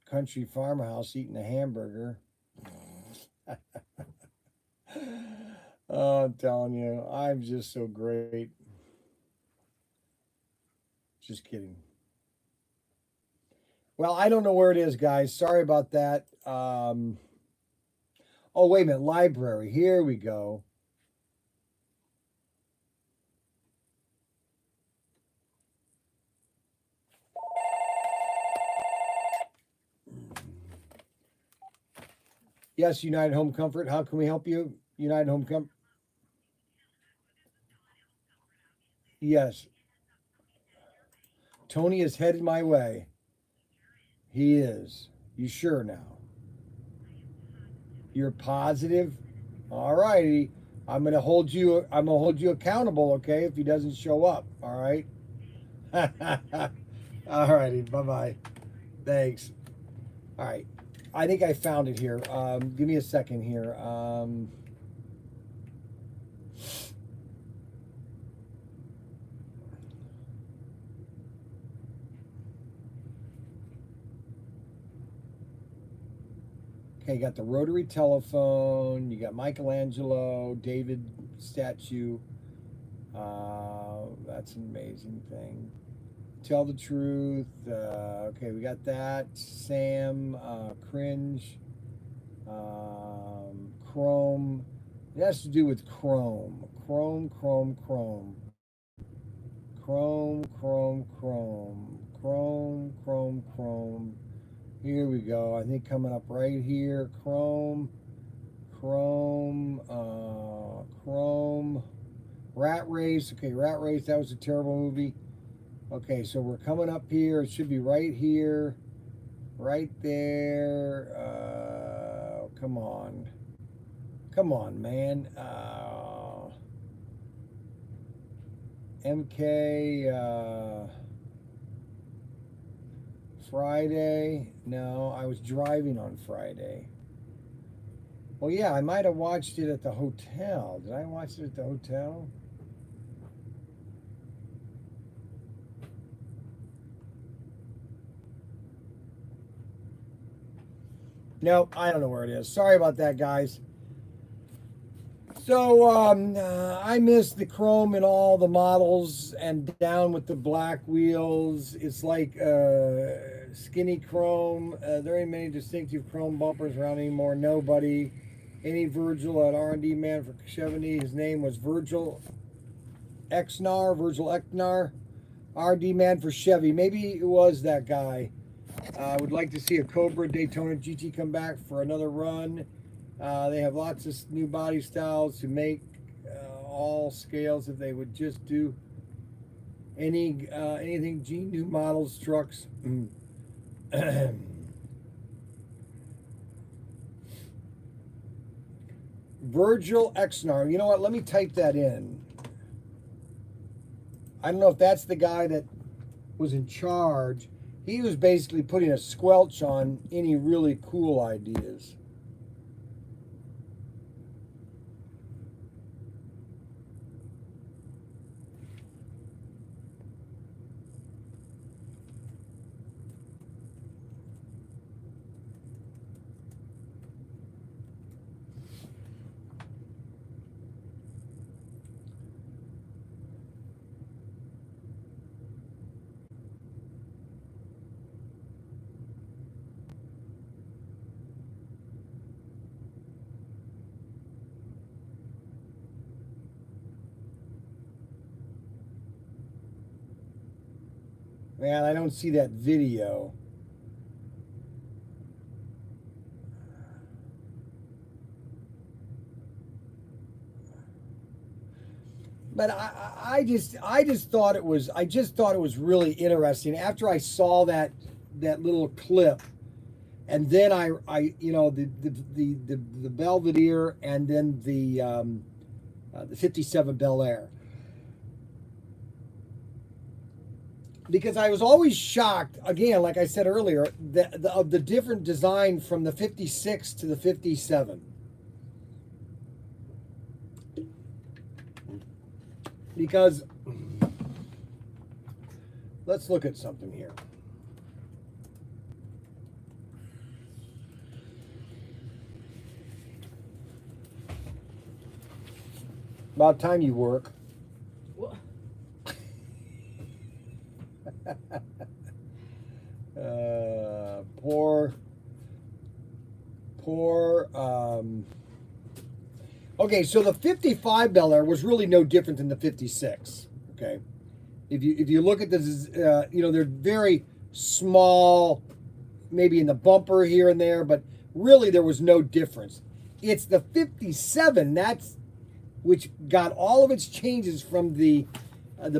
Country farmhouse eating a hamburger. Oh, I'm telling you, I'm just so great. Just kidding. Well, I don't know where it is, guys. Sorry about that. Oh, wait a minute. Library. Here we go. Yes, United Home Comfort. How can we help you? United Home Comfort. Yes. Tony is headed my way. He is. You sure now? You're positive? All righty. I'm gonna hold you accountable, okay, if he doesn't show up. All right. All righty. Bye-bye. Thanks. All right. I think I found it here. Give me a second here. Okay, you got the rotary telephone. You got Michelangelo, David statue. That's an amazing thing. Tell the truth. Okay, we got that. Sam, cringe. Chrome. It has to do with Chrome. Chrome. Here we go. I think coming up right here. Chrome. Rat Race. Okay, Rat Race. That was a terrible movie. Okay, so we're coming up here. It should be right here. Right there. Come on. Come on, man. MK. Friday. No, I was driving on Friday. Well, yeah, I might have watched it at the hotel. Did I watch it at the hotel? Nope, I don't know where it is. Sorry about that, guys. So, I missed the chrome in all the models and down with the black wheels. It's like skinny chrome. There ain't many distinctive chrome bumpers around anymore. Nobody. Any Virgil at R&D man for Chevy. His name was Virgil Exnar. R&D man for Chevy. Maybe it was that guy. I would like to see a Cobra Daytona GT come back for another run. They have lots of new body styles to make all scales if they would just do anything new models, trucks. Virgil Exnar. You know what? Let me type that in. I don't know if that's the guy that was in charge. He was basically putting a squelch on any really cool ideas. Man, I don't see that video. But I just thought it was really interesting after I saw that little clip, and then I you know the Belvedere and then the 57 Bel Air. Because I was always shocked, again, like I said earlier, of the different design from the 56 to the 57. Because, let's look at something here. About time you work. What? Okay, so the 55 Bel Air was really no different than the 56. Okay, if you look at this, you know, they're very small, maybe in the bumper here and there, but really there was no difference. It's the 57 which got all of its changes from the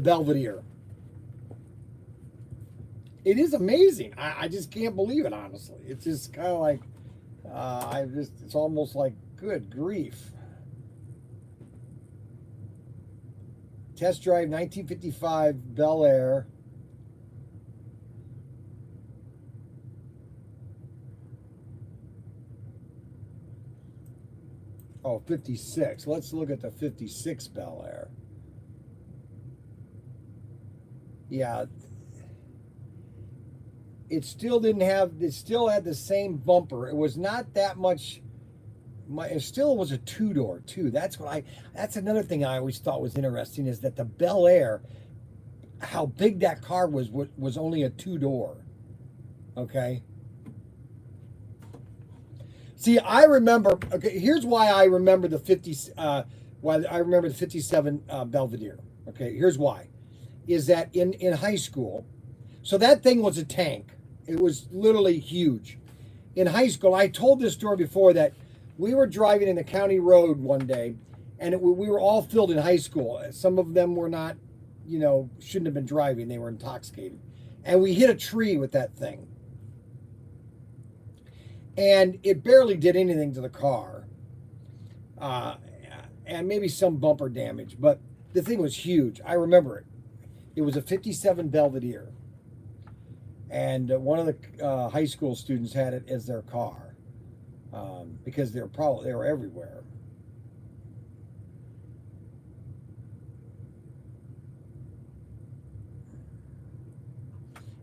Belvedere. It is amazing. I just can't believe it, honestly. It's just kind of like, it's almost like, good grief. Test drive 1955 Bel Air. Oh, 56. Let's look at the 56 Bel Air. Yeah. It still had the same bumper. It was not that much. It still was a two-door too. That's another thing I always thought was interesting, is that the Bel Air, how big that car was only a two-door. Okay. See, I remember. Okay, here's why I remember the 57 Belvedere. Okay, here's why. Is that in high school? So that thing was a tank. It was literally huge. In high school, I told this story before, that we were driving in the county road one day, and we were all filled in high school. Some of them were not, you know, shouldn't have been driving. They were intoxicated. And we hit a tree with that thing. And it barely did anything to the car. And maybe some bumper damage. But the thing was huge. I remember it. It was a 57 Belvedere. And one of the high school students had it as their car. because they were everywhere.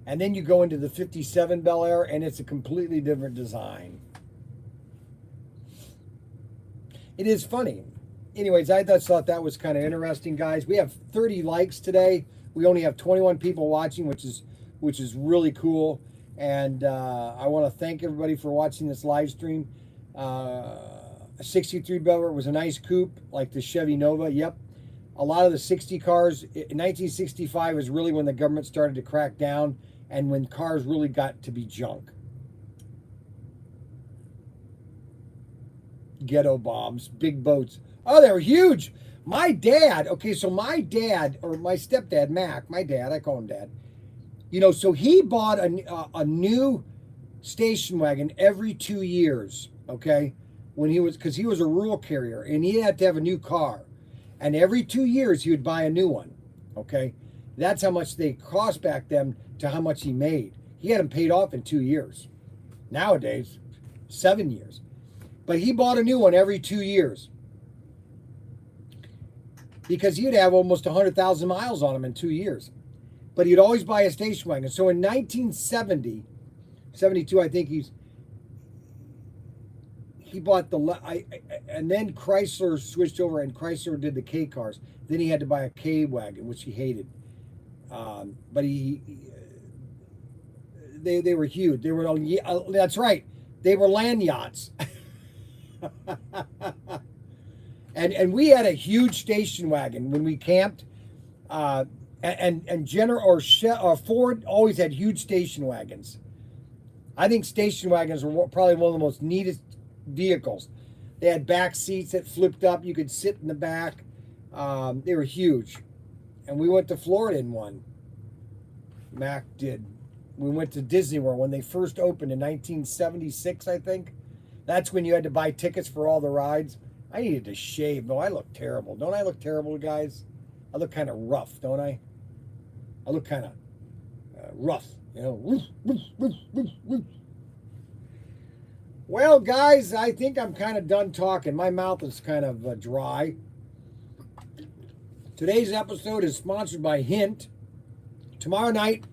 And then you go into the 57 Bel Air, and it's a completely different design. It is funny. Anyways, I just thought that was kind of interesting, guys. We have 30 likes today. We only have 21 people watching, which is really cool. And I want to thank everybody for watching this live stream. A 63 Bel Air was a nice coupe, like the Chevy Nova. Yep. A lot of the 60 cars, in 1965 is really when the government started to crack down and when cars really got to be junk. Ghetto bombs, big boats. Oh, they were huge. My dad, okay, so my dad, or my stepdad, Mac, my dad, I call him Dad, you know, so he bought a new station wagon every 2 years, okay, because he was a rural carrier, and he had to have a new car. And every 2 years, he would buy a new one, okay? That's how much they cost back then to how much he made. He had them paid off in 2 years. Nowadays, 7 years. But he bought a new one every 2 years because he'd have almost 100,000 miles on them in 2 years. But he'd always buy a station wagon. So in 1970, 72, I think he bought and then Chrysler switched over, and Chrysler did the K cars. Then he had to buy a K wagon, which he hated. But they were huge. They were that's right. They were land yachts. and we had a huge station wagon when we camped. And General or Ford always had huge station wagons. I think station wagons were probably one of the most neatest vehicles. They had back seats that flipped up. You could sit in the back. They were huge. And we went to Florida in one. Mac did. We went to Disney World when they first opened in 1976, I think. That's when you had to buy tickets for all the rides. I needed to shave. No, I look terrible. Don't I look terrible, guys? I look kind of rough, don't I? I look kind of rough, you know. Well, guys, I think I'm kind of done talking. My mouth is kind of dry. Today's episode is sponsored by Hint. Tomorrow night,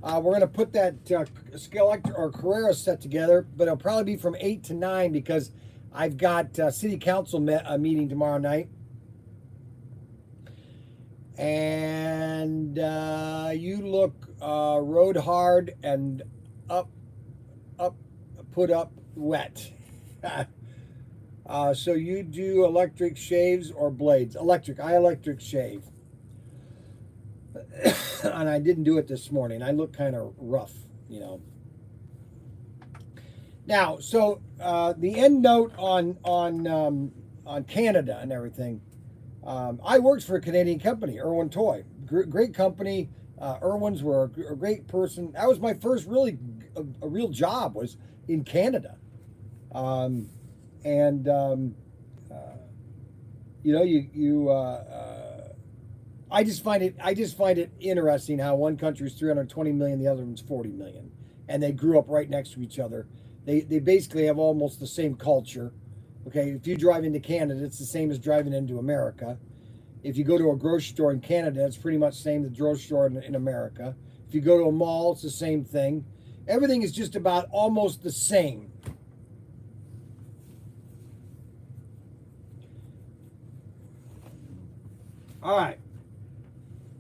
we're going to put that Skeletor or Carrera set together, but it'll probably be from 8 to 9 because I've got City Council meeting tomorrow night. And you look rode hard and put up wet. So you do electric shaves or blades? Electric. I electric shave. And I didn't do it this morning. I look kind of rough, you know. Now, so the end note on Canada and everything. I worked for a Canadian company, Irwin Toy. Great company. Irwins were a great person. That was my first really a real job was in Canada. You know, I just find it interesting how one country is 320 million, the other one's 40 million, and they grew up right next to each other. They basically have almost the same culture. Okay, if you drive into Canada, it's the same as driving into America. If you go to a grocery store in Canada, it's pretty much the same as the grocery store in America. If you go to a mall, it's the same thing. Everything is just about almost the same. All right.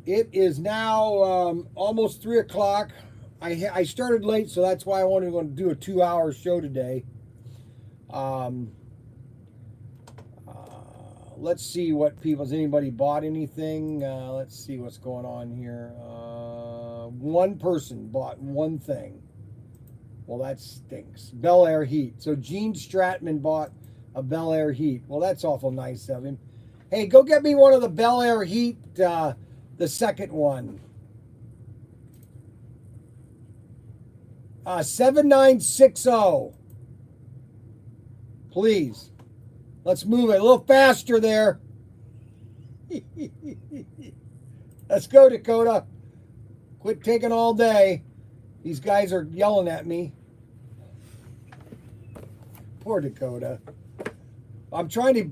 It is now almost 3 o'clock. I started late, so that's why I wanted to do a 2-hour show today. Let's see what has anybody bought anything? Let's see what's going on here. One person bought one thing. Well, that stinks. Bel Air heat. So Gene Stratman bought a Bel Air heat. Well, that's awful nice of him. Hey, go get me one of the Bel Air heat, the second one. 7960. Please. Let's move it a little faster there. Let's go, Dakota. Quit taking all day. These guys are yelling at me. Poor Dakota. I'm trying to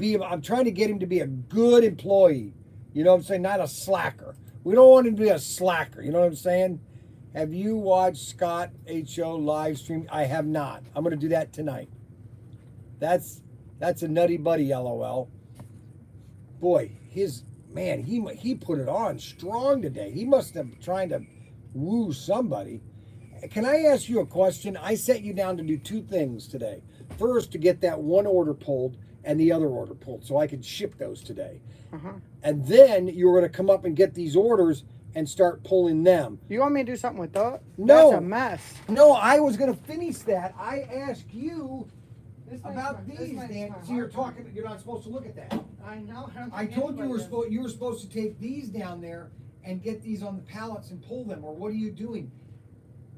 get him to be a good employee. You know what I'm saying? Not a slacker. We don't want him to be a slacker. You know what I'm saying? Have you watched Scott H.O. live stream? I have not. I'm going to do that tonight. That's a nutty buddy, LOL. Boy, he put it on strong today. He must have been trying to woo somebody. Can I ask you a question? I set you down to do two things today. First, to get that one order pulled and the other order pulled so I could ship those today. And then you were going to come up and get these orders and start pulling them. You want me to do something with that? No. That's a mess. No, I was going to finish that. I asked you about these, Dan. So you're not supposed to look at that. I know. I told you you were supposed to take these down there and get these on the pallets and pull them, or what are you doing?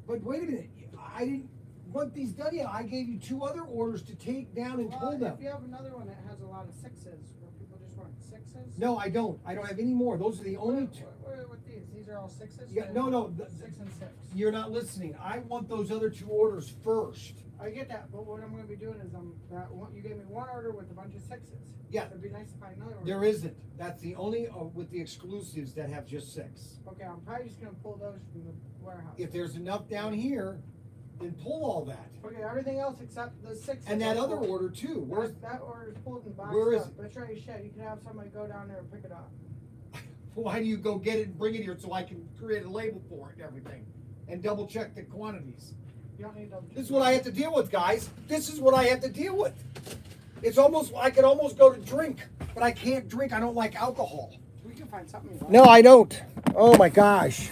But wait a minute, I didn't want these done yet. I gave you two other orders to take down and pull them. If you have another one that has a lot of sixes, where people just want sixes. No, I don't. I don't have any more. Those are the only two. What these? These are all sixes? Yeah, no. 6 and 6. You're not listening. I want those other two orders first. I get that, but what I'm going to be doing is you gave me one order with a bunch of sixes. Yeah. It'd be nice to find another order. There isn't. That's the only with the exclusives that have just 6. Okay, I'm probably just going to pull those from the warehouse. If there's enough down here, then pull all that. Okay, everything else except the 6. And that other order too. Where's that order is pulled and boxed where is up. it? That's right, shed. You can have somebody go down there and pick it up. Why do you go get it and bring it here so I can create a label for it and everything? And double check the quantities. You don't need double check. This is what I have to deal with, guys. This is what I have to deal with. It's almost, I could almost go to drink, but I can't drink. I don't like alcohol. We can find something. Like No, I don't. Oh my gosh.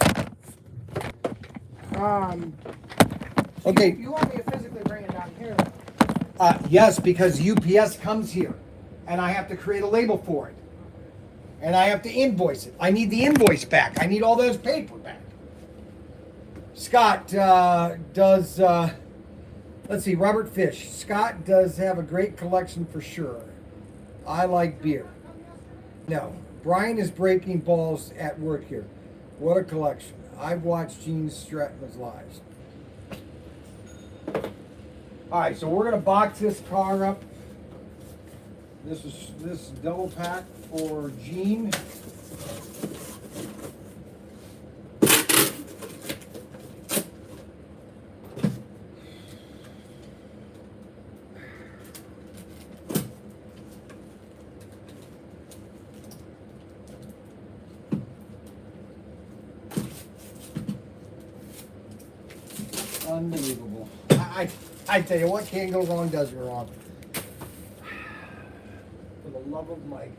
Okay. You want me to physically bring it down here? Yes, because UPS comes here, and I have to create a label for it. And I have to invoice it. I need the invoice back. I need all those paper back. Scott does, let's see, Robert Fish. Scott does have a great collection for sure. I like beer. No, Brian is breaking balls at work here. What a collection. I've watched Gene Stratton's lives. All right, so we're going to box this car up. This is double pack for Gene. Unbelievable. I tell you what, can't go wrong, does go wrong. For the love of Mike.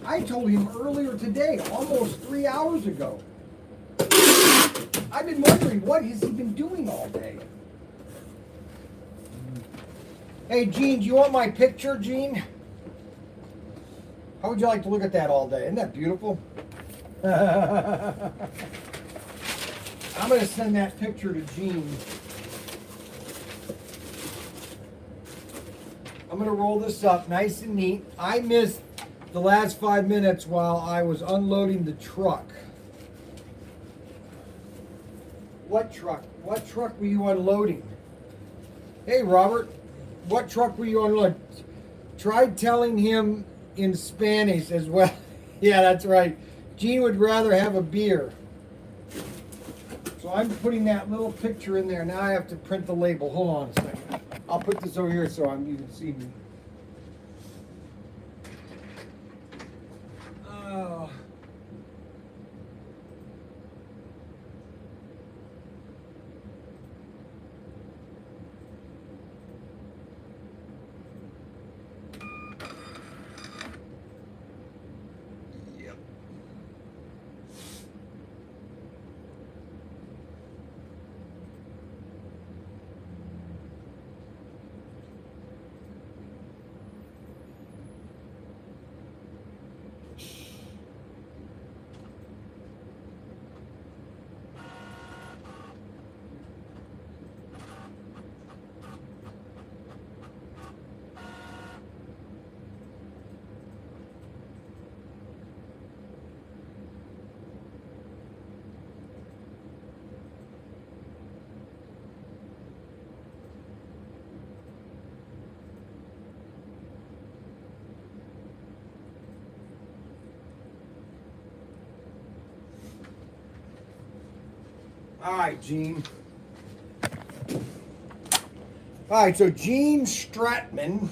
I told him earlier today, almost 3 hours ago. I've been wondering, what has he been doing all day? Hey, Gene, do you want my picture, Gene? How would you like to look at that all day? Isn't that beautiful? I'm going to send that picture to Gene. I'm going to roll this up nice and neat. I missed the last 5 minutes while I was unloading the truck. What truck? What truck were you unloading? Hey, Robert, what truck were you unloading? Tried telling him in Spanish as well. Yeah, that's right. Gene would rather have a beer. So I'm putting that little picture in there. Now I have to print the label. Hold on a second. I'll put this over here so you can see me. Oh. All right, Gene. All right, so Gene Stratman.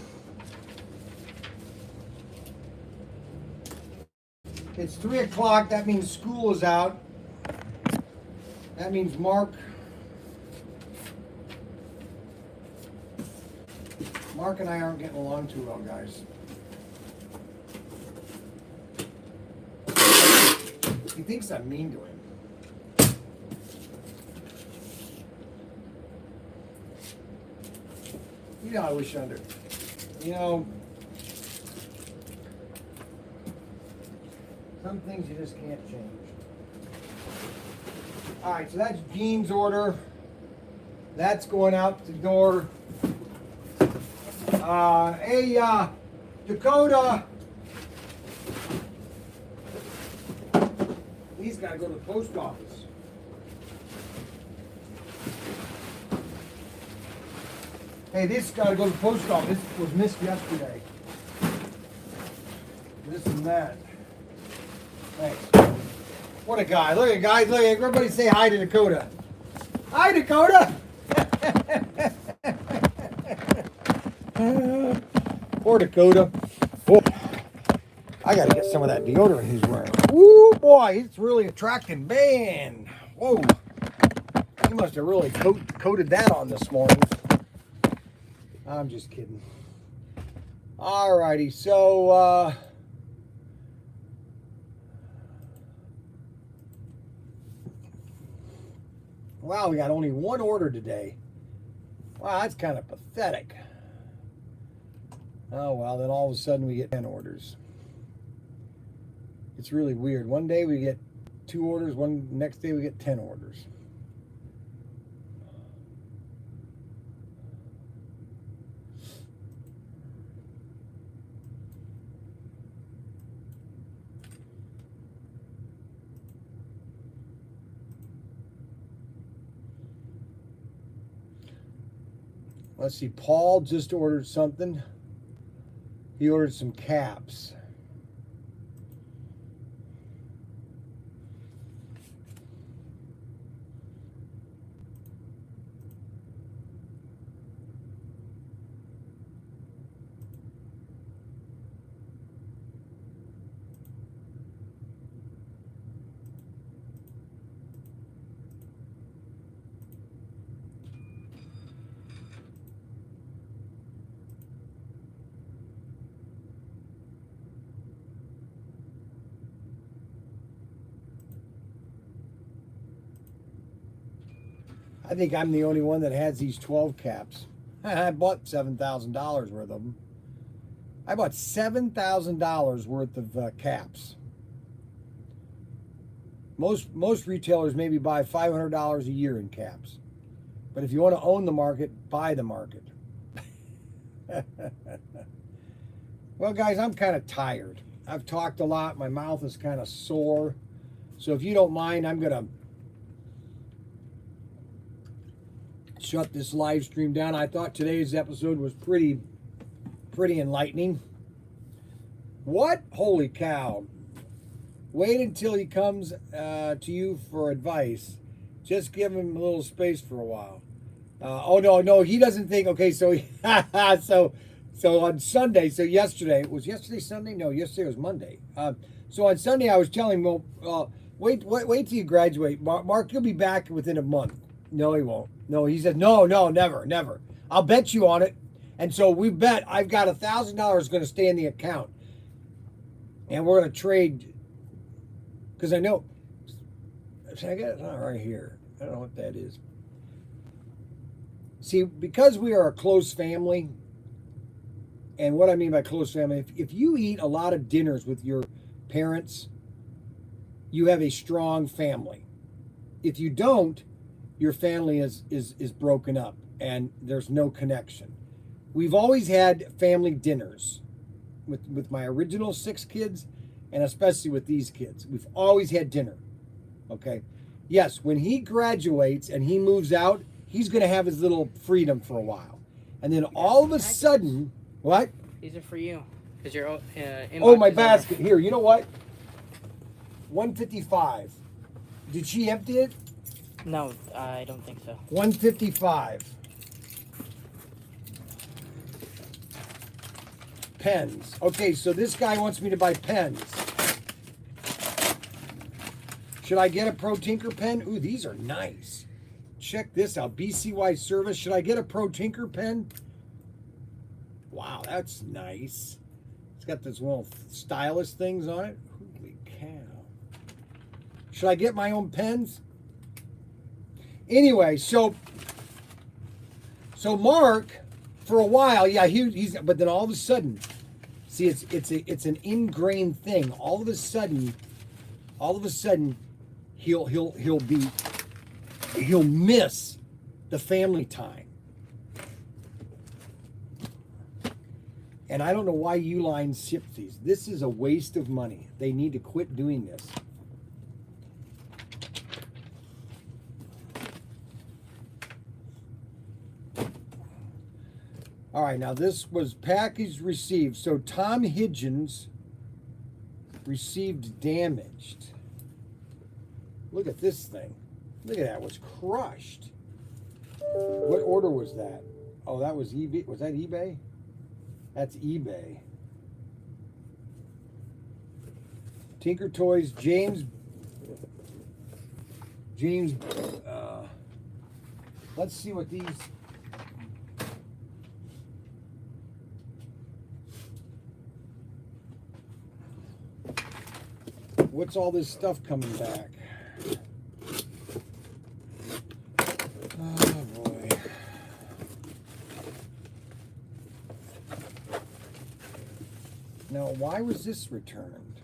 It's 3 o'clock. That means school is out. That means Mark and I aren't getting along too well, guys. He thinks I'm mean to him. You know, I wish under. You know, some things you just can't change. All right, so that's Gene's order. That's going out the door. Hey, Dakota. He's got to go to the post office. Hey, this got to go to the post office. This was missed yesterday. This and that. Thanks. What a guy. Look at guys. Look at everybody say hi to Dakota. Hi, Dakota. Poor Dakota. Oh, I got to get some of that deodorant he's wearing. Woo, boy, it's really attracting. Man. Whoa. He must have really coated that on this morning. I'm just kidding. Alrighty, so wow, we got only one order today. Wow, that's kind of pathetic. Oh well, then all of a sudden we get 10 orders. It's really weird. One day we get 2 orders, next day we get 10 orders. Let's see, Paul just ordered something. He ordered some caps. I think I'm the only one that has these 12 caps. I bought $7,000 worth of them. I bought $7,000 worth of caps. Most retailers maybe buy $500 a year in caps. But if you want to own the market, buy the market. Well, guys, I'm kind of tired. I've talked a lot. My mouth is kind of sore. So if you don't mind, I'm going to shut this live stream down. I thought today's episode was pretty enlightening. What? Holy cow. Wait until he comes to you for advice. Just give him a little space for a while. Oh, no, he doesn't think, okay, so, so on Sunday, so yesterday, was yesterday Sunday? No, yesterday was Monday. So on Sunday, I was telling him, well, wait till you graduate. Mark, you'll be back within a month. No, he won't. No, he said, no, never. I'll bet you on it. And so we bet I've got $1,000 going to stay in the account. And we're going to trade, because I know, I got it right here. I don't know what that is. See, because we are a close family, and what I mean by close family, if you eat a lot of dinners with your parents, you have a strong family. If you don't, your family is broken up and there's no connection. We've always had family dinners with my original 6 kids, and especially with these kids. We've always had dinner, okay? Yes, when he graduates and he moves out, he's going to have his little freedom for a while. And then all of a sudden, what? These are for you. Because you're oh, my basket. Here, you know what? $155. Did she empty it? No, I don't think so. 155. Pens. Okay, so this guy wants me to buy pens. Should I get a Pro Tinker pen? Ooh, these are nice. Check this out. BCY service. Should I get a Pro Tinker pen? Wow, that's nice. It's got those little stylus things on it. Holy cow. Should I get my own pens? Anyway, so Mark, for a while, yeah, he's, but then all of a sudden, see, it's an ingrained thing. All of a sudden, he'll miss the family time. And I don't know why Uline ships these. This is a waste of money. They need to quit doing this. All right, now this was package received. So Tom Higgins received damaged. Look at this thing. Look at that, it was crushed. What order was that? Oh, that was eBay. Was that eBay? That's eBay. ProTinkerToys, James, let's see what these. What's all this stuff coming back? Oh boy. Now, why was this returned?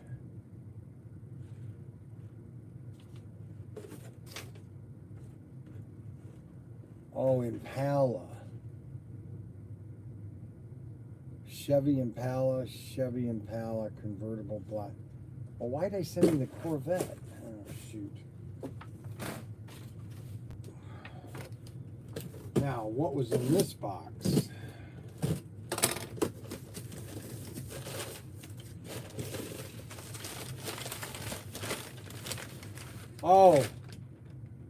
Oh, Impala. Chevy Impala, convertible black. Well, why did they send me the Corvette? Oh, shoot. Now, what was in this box? Oh,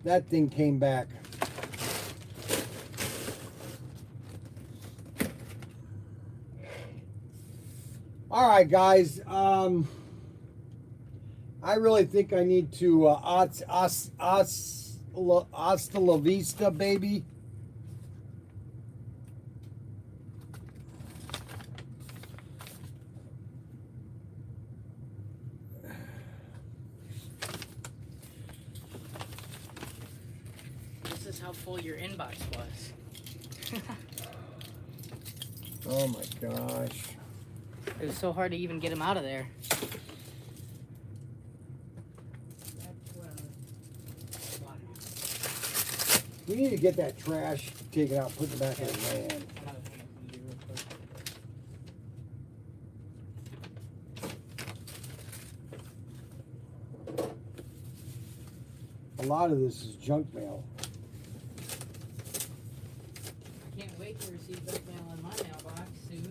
that thing came back. All right, guys. I really think I need to hasta la vista, baby. This is how full your inbox was. Oh my gosh. It was so hard to even get him out of there. We need to get that trash taken out, put it back in the van. A lot of this is junk mail. I can't wait to receive junk mail in my mailbox soon.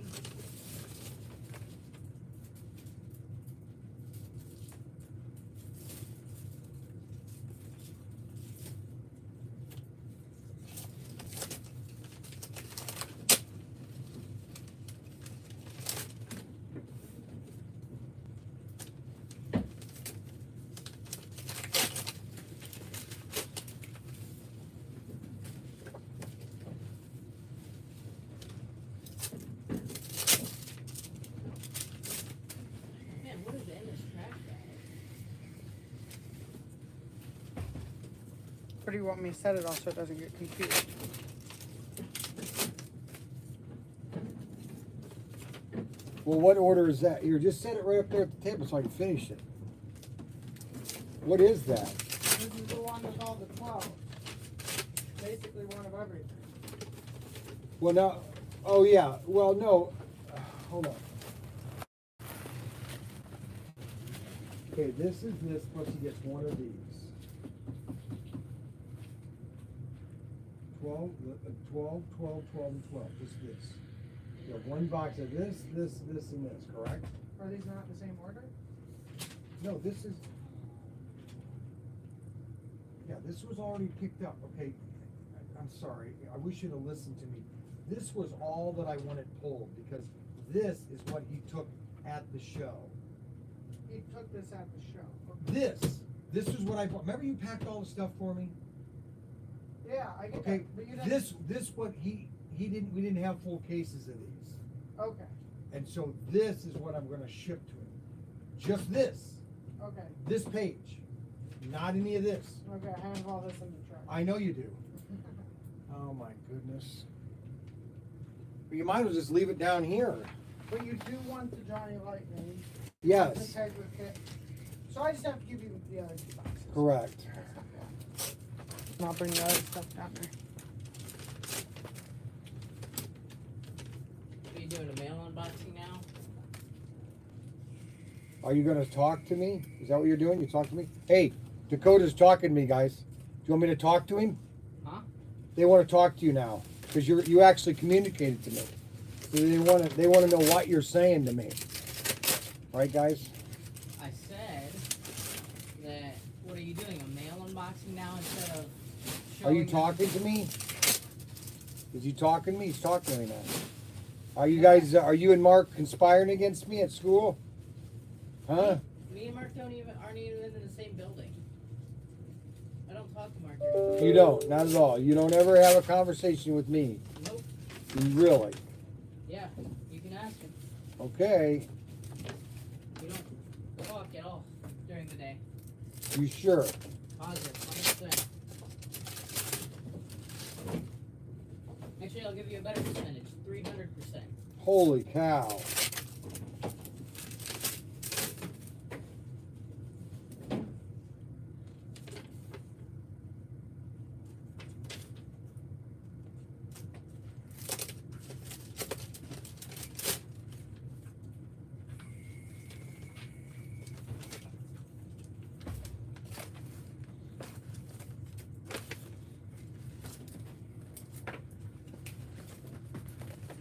Where do you want me to set it all so it doesn't get confused? Well, what order is that? Here, just set it right up there at the table so I can finish it. What is that? This is the one with all the 12. Basically one of everything. Well, now, oh yeah, well, no, hold on. Okay, this is this, plus he gets one of these. 12, 12, 12, 12, and 12, just this. You have one box of this, this, this, and this, correct? Are these not the same order? No, this is, yeah, this was already picked up. Okay, I'm sorry. I wish you'd have listened to me. This was all that I wanted pulled because this is what he took at the show. He took this at the show. This is what I bought. Remember you packed all the stuff for me? Yeah, I get Okay, that. But you didn't. this what he didn't, we didn't have full cases of these. Okay. And so this is what I'm gonna ship to him. Just this, Okay. this page, not any of this. Okay. I have all this in the truck. I know you do. Oh my goodness. But you might as well just leave it down here. But you do want the Johnny Lightning. Yes, The Tiger kit. So I just have to give you the other 2 boxes. correct. And I'll bring the other stuff down there. Are you doing a mail unboxing now? Are you gonna talk to me? Is that what you're doing? You talk to me? Hey, Dakota's talking to me, guys. Do you want me to talk to him? Huh? They want to talk to you now because you actually communicated to me. So they want to know what you're saying to me. Right, guys? I said that, what are you doing, a mail unboxing now instead of Are you showing talking to me? Is he talking to me? He's talking to me now. Are you guys? Are you and Mark conspiring against me at school? Huh? Me and Mark aren't even in the same building. I don't talk to Mark every You don't, not at all. You don't ever have a conversation with me. Nope. Really? Yeah, you can ask him. Okay. We don't talk at all during the day. You sure? Positive, 100%. Actually, I'll give you a better percentage, 300%. Holy cow.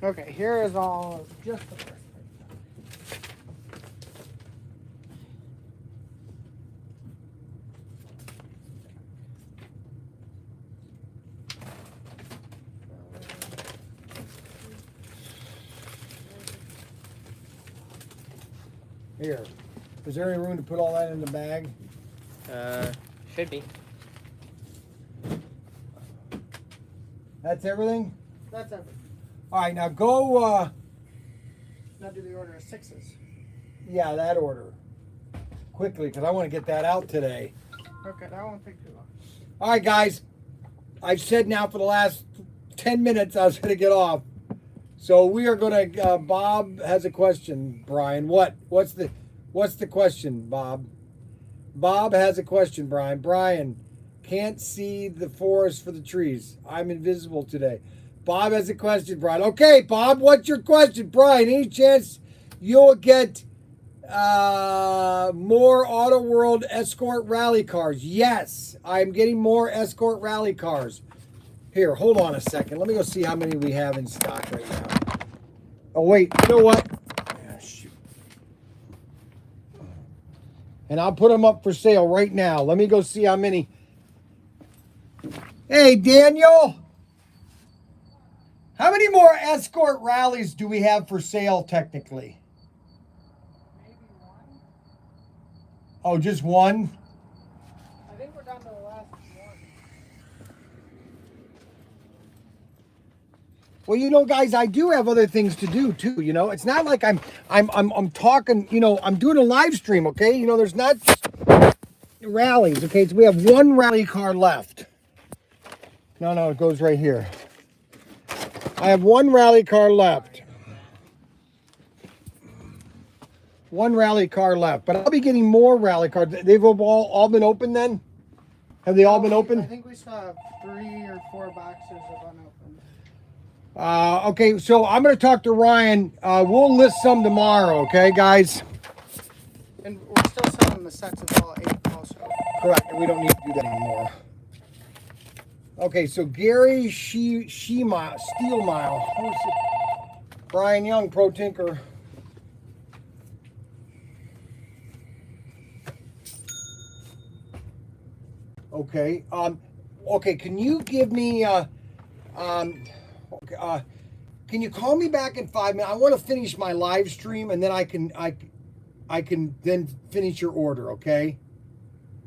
Okay, here is all just the first page. Here. Is there any room to put all that in the bag? Should be. That's everything? That's everything. All right, now go, Now do the order of 6s. yeah, that order. Quickly, because I want to get that out today. Okay, that won't take too long. All right, guys. I've said now for the last 10 minutes I was going to get off. So we are going to, Bob has a question, Brian. What's the question, Bob? Bob has a question, Brian. Brian, can't see the forest for the trees. I'm invisible today. Bob has a question, Brian. Okay, Bob, what's your question? Brian, any chance you'll get more Auto World Escort rally cars? Yes, I'm getting more Escort rally cars. Here, hold on a second. Let me go see how many we have in stock right now. Oh, wait, you know what? Ah, shoot. And I'll put them up for sale right now. Let me go see how many. Hey, Daniel. How many more Escort rallies do we have for sale technically? Maybe one. Oh, just one? I think we're down to the last one. Well, you know, guys, I do have other things to do too. You know, it's not like I'm talking. You know, I'm doing a live stream. Okay, you know, there's not just rallies. Okay, so we have one rally car left. No, it goes right here. I have one rally car left. One rally car left, but I'll be getting more rally cars. They've all been open then? Have they all been I open? think we still have 3 or 4 boxes of unopened. Okay, so I'm going to talk to Ryan. We'll list some tomorrow, okay, guys? And we're still selling the sets of all 8 also. Correct, and we don't need to do that anymore. Okay, so Gary Steelmile. Who's it? Brian Young, Pro Tinker. Okay. Okay. Can you give me? Can you call me back in 5 minutes? I want to finish my live stream, and then I can then finish your order. Okay.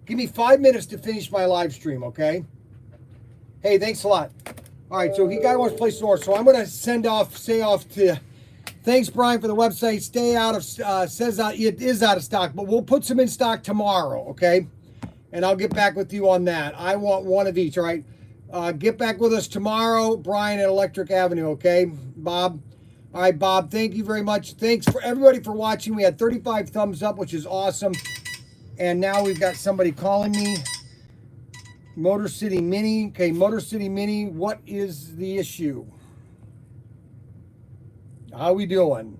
Give me 5 minutes to finish my live stream. Okay. Hey, thanks a lot. All right. So he guy wants to place an order, so I'm gonna say off to. Thanks, Brian, for the website. Stay out of says it is out of stock, but we'll put some in stock tomorrow. Okay. And I'll get back with you on that. I want one of each, all right? Get back with us tomorrow, Brian at Electric Avenue, okay, Bob? All right, Bob, thank you very much. Thanks for everybody for watching. We had 35 thumbs up, which is awesome. And now we've got somebody calling me. Motor City Mini. Okay, Motor City Mini, what is the issue? How we doing?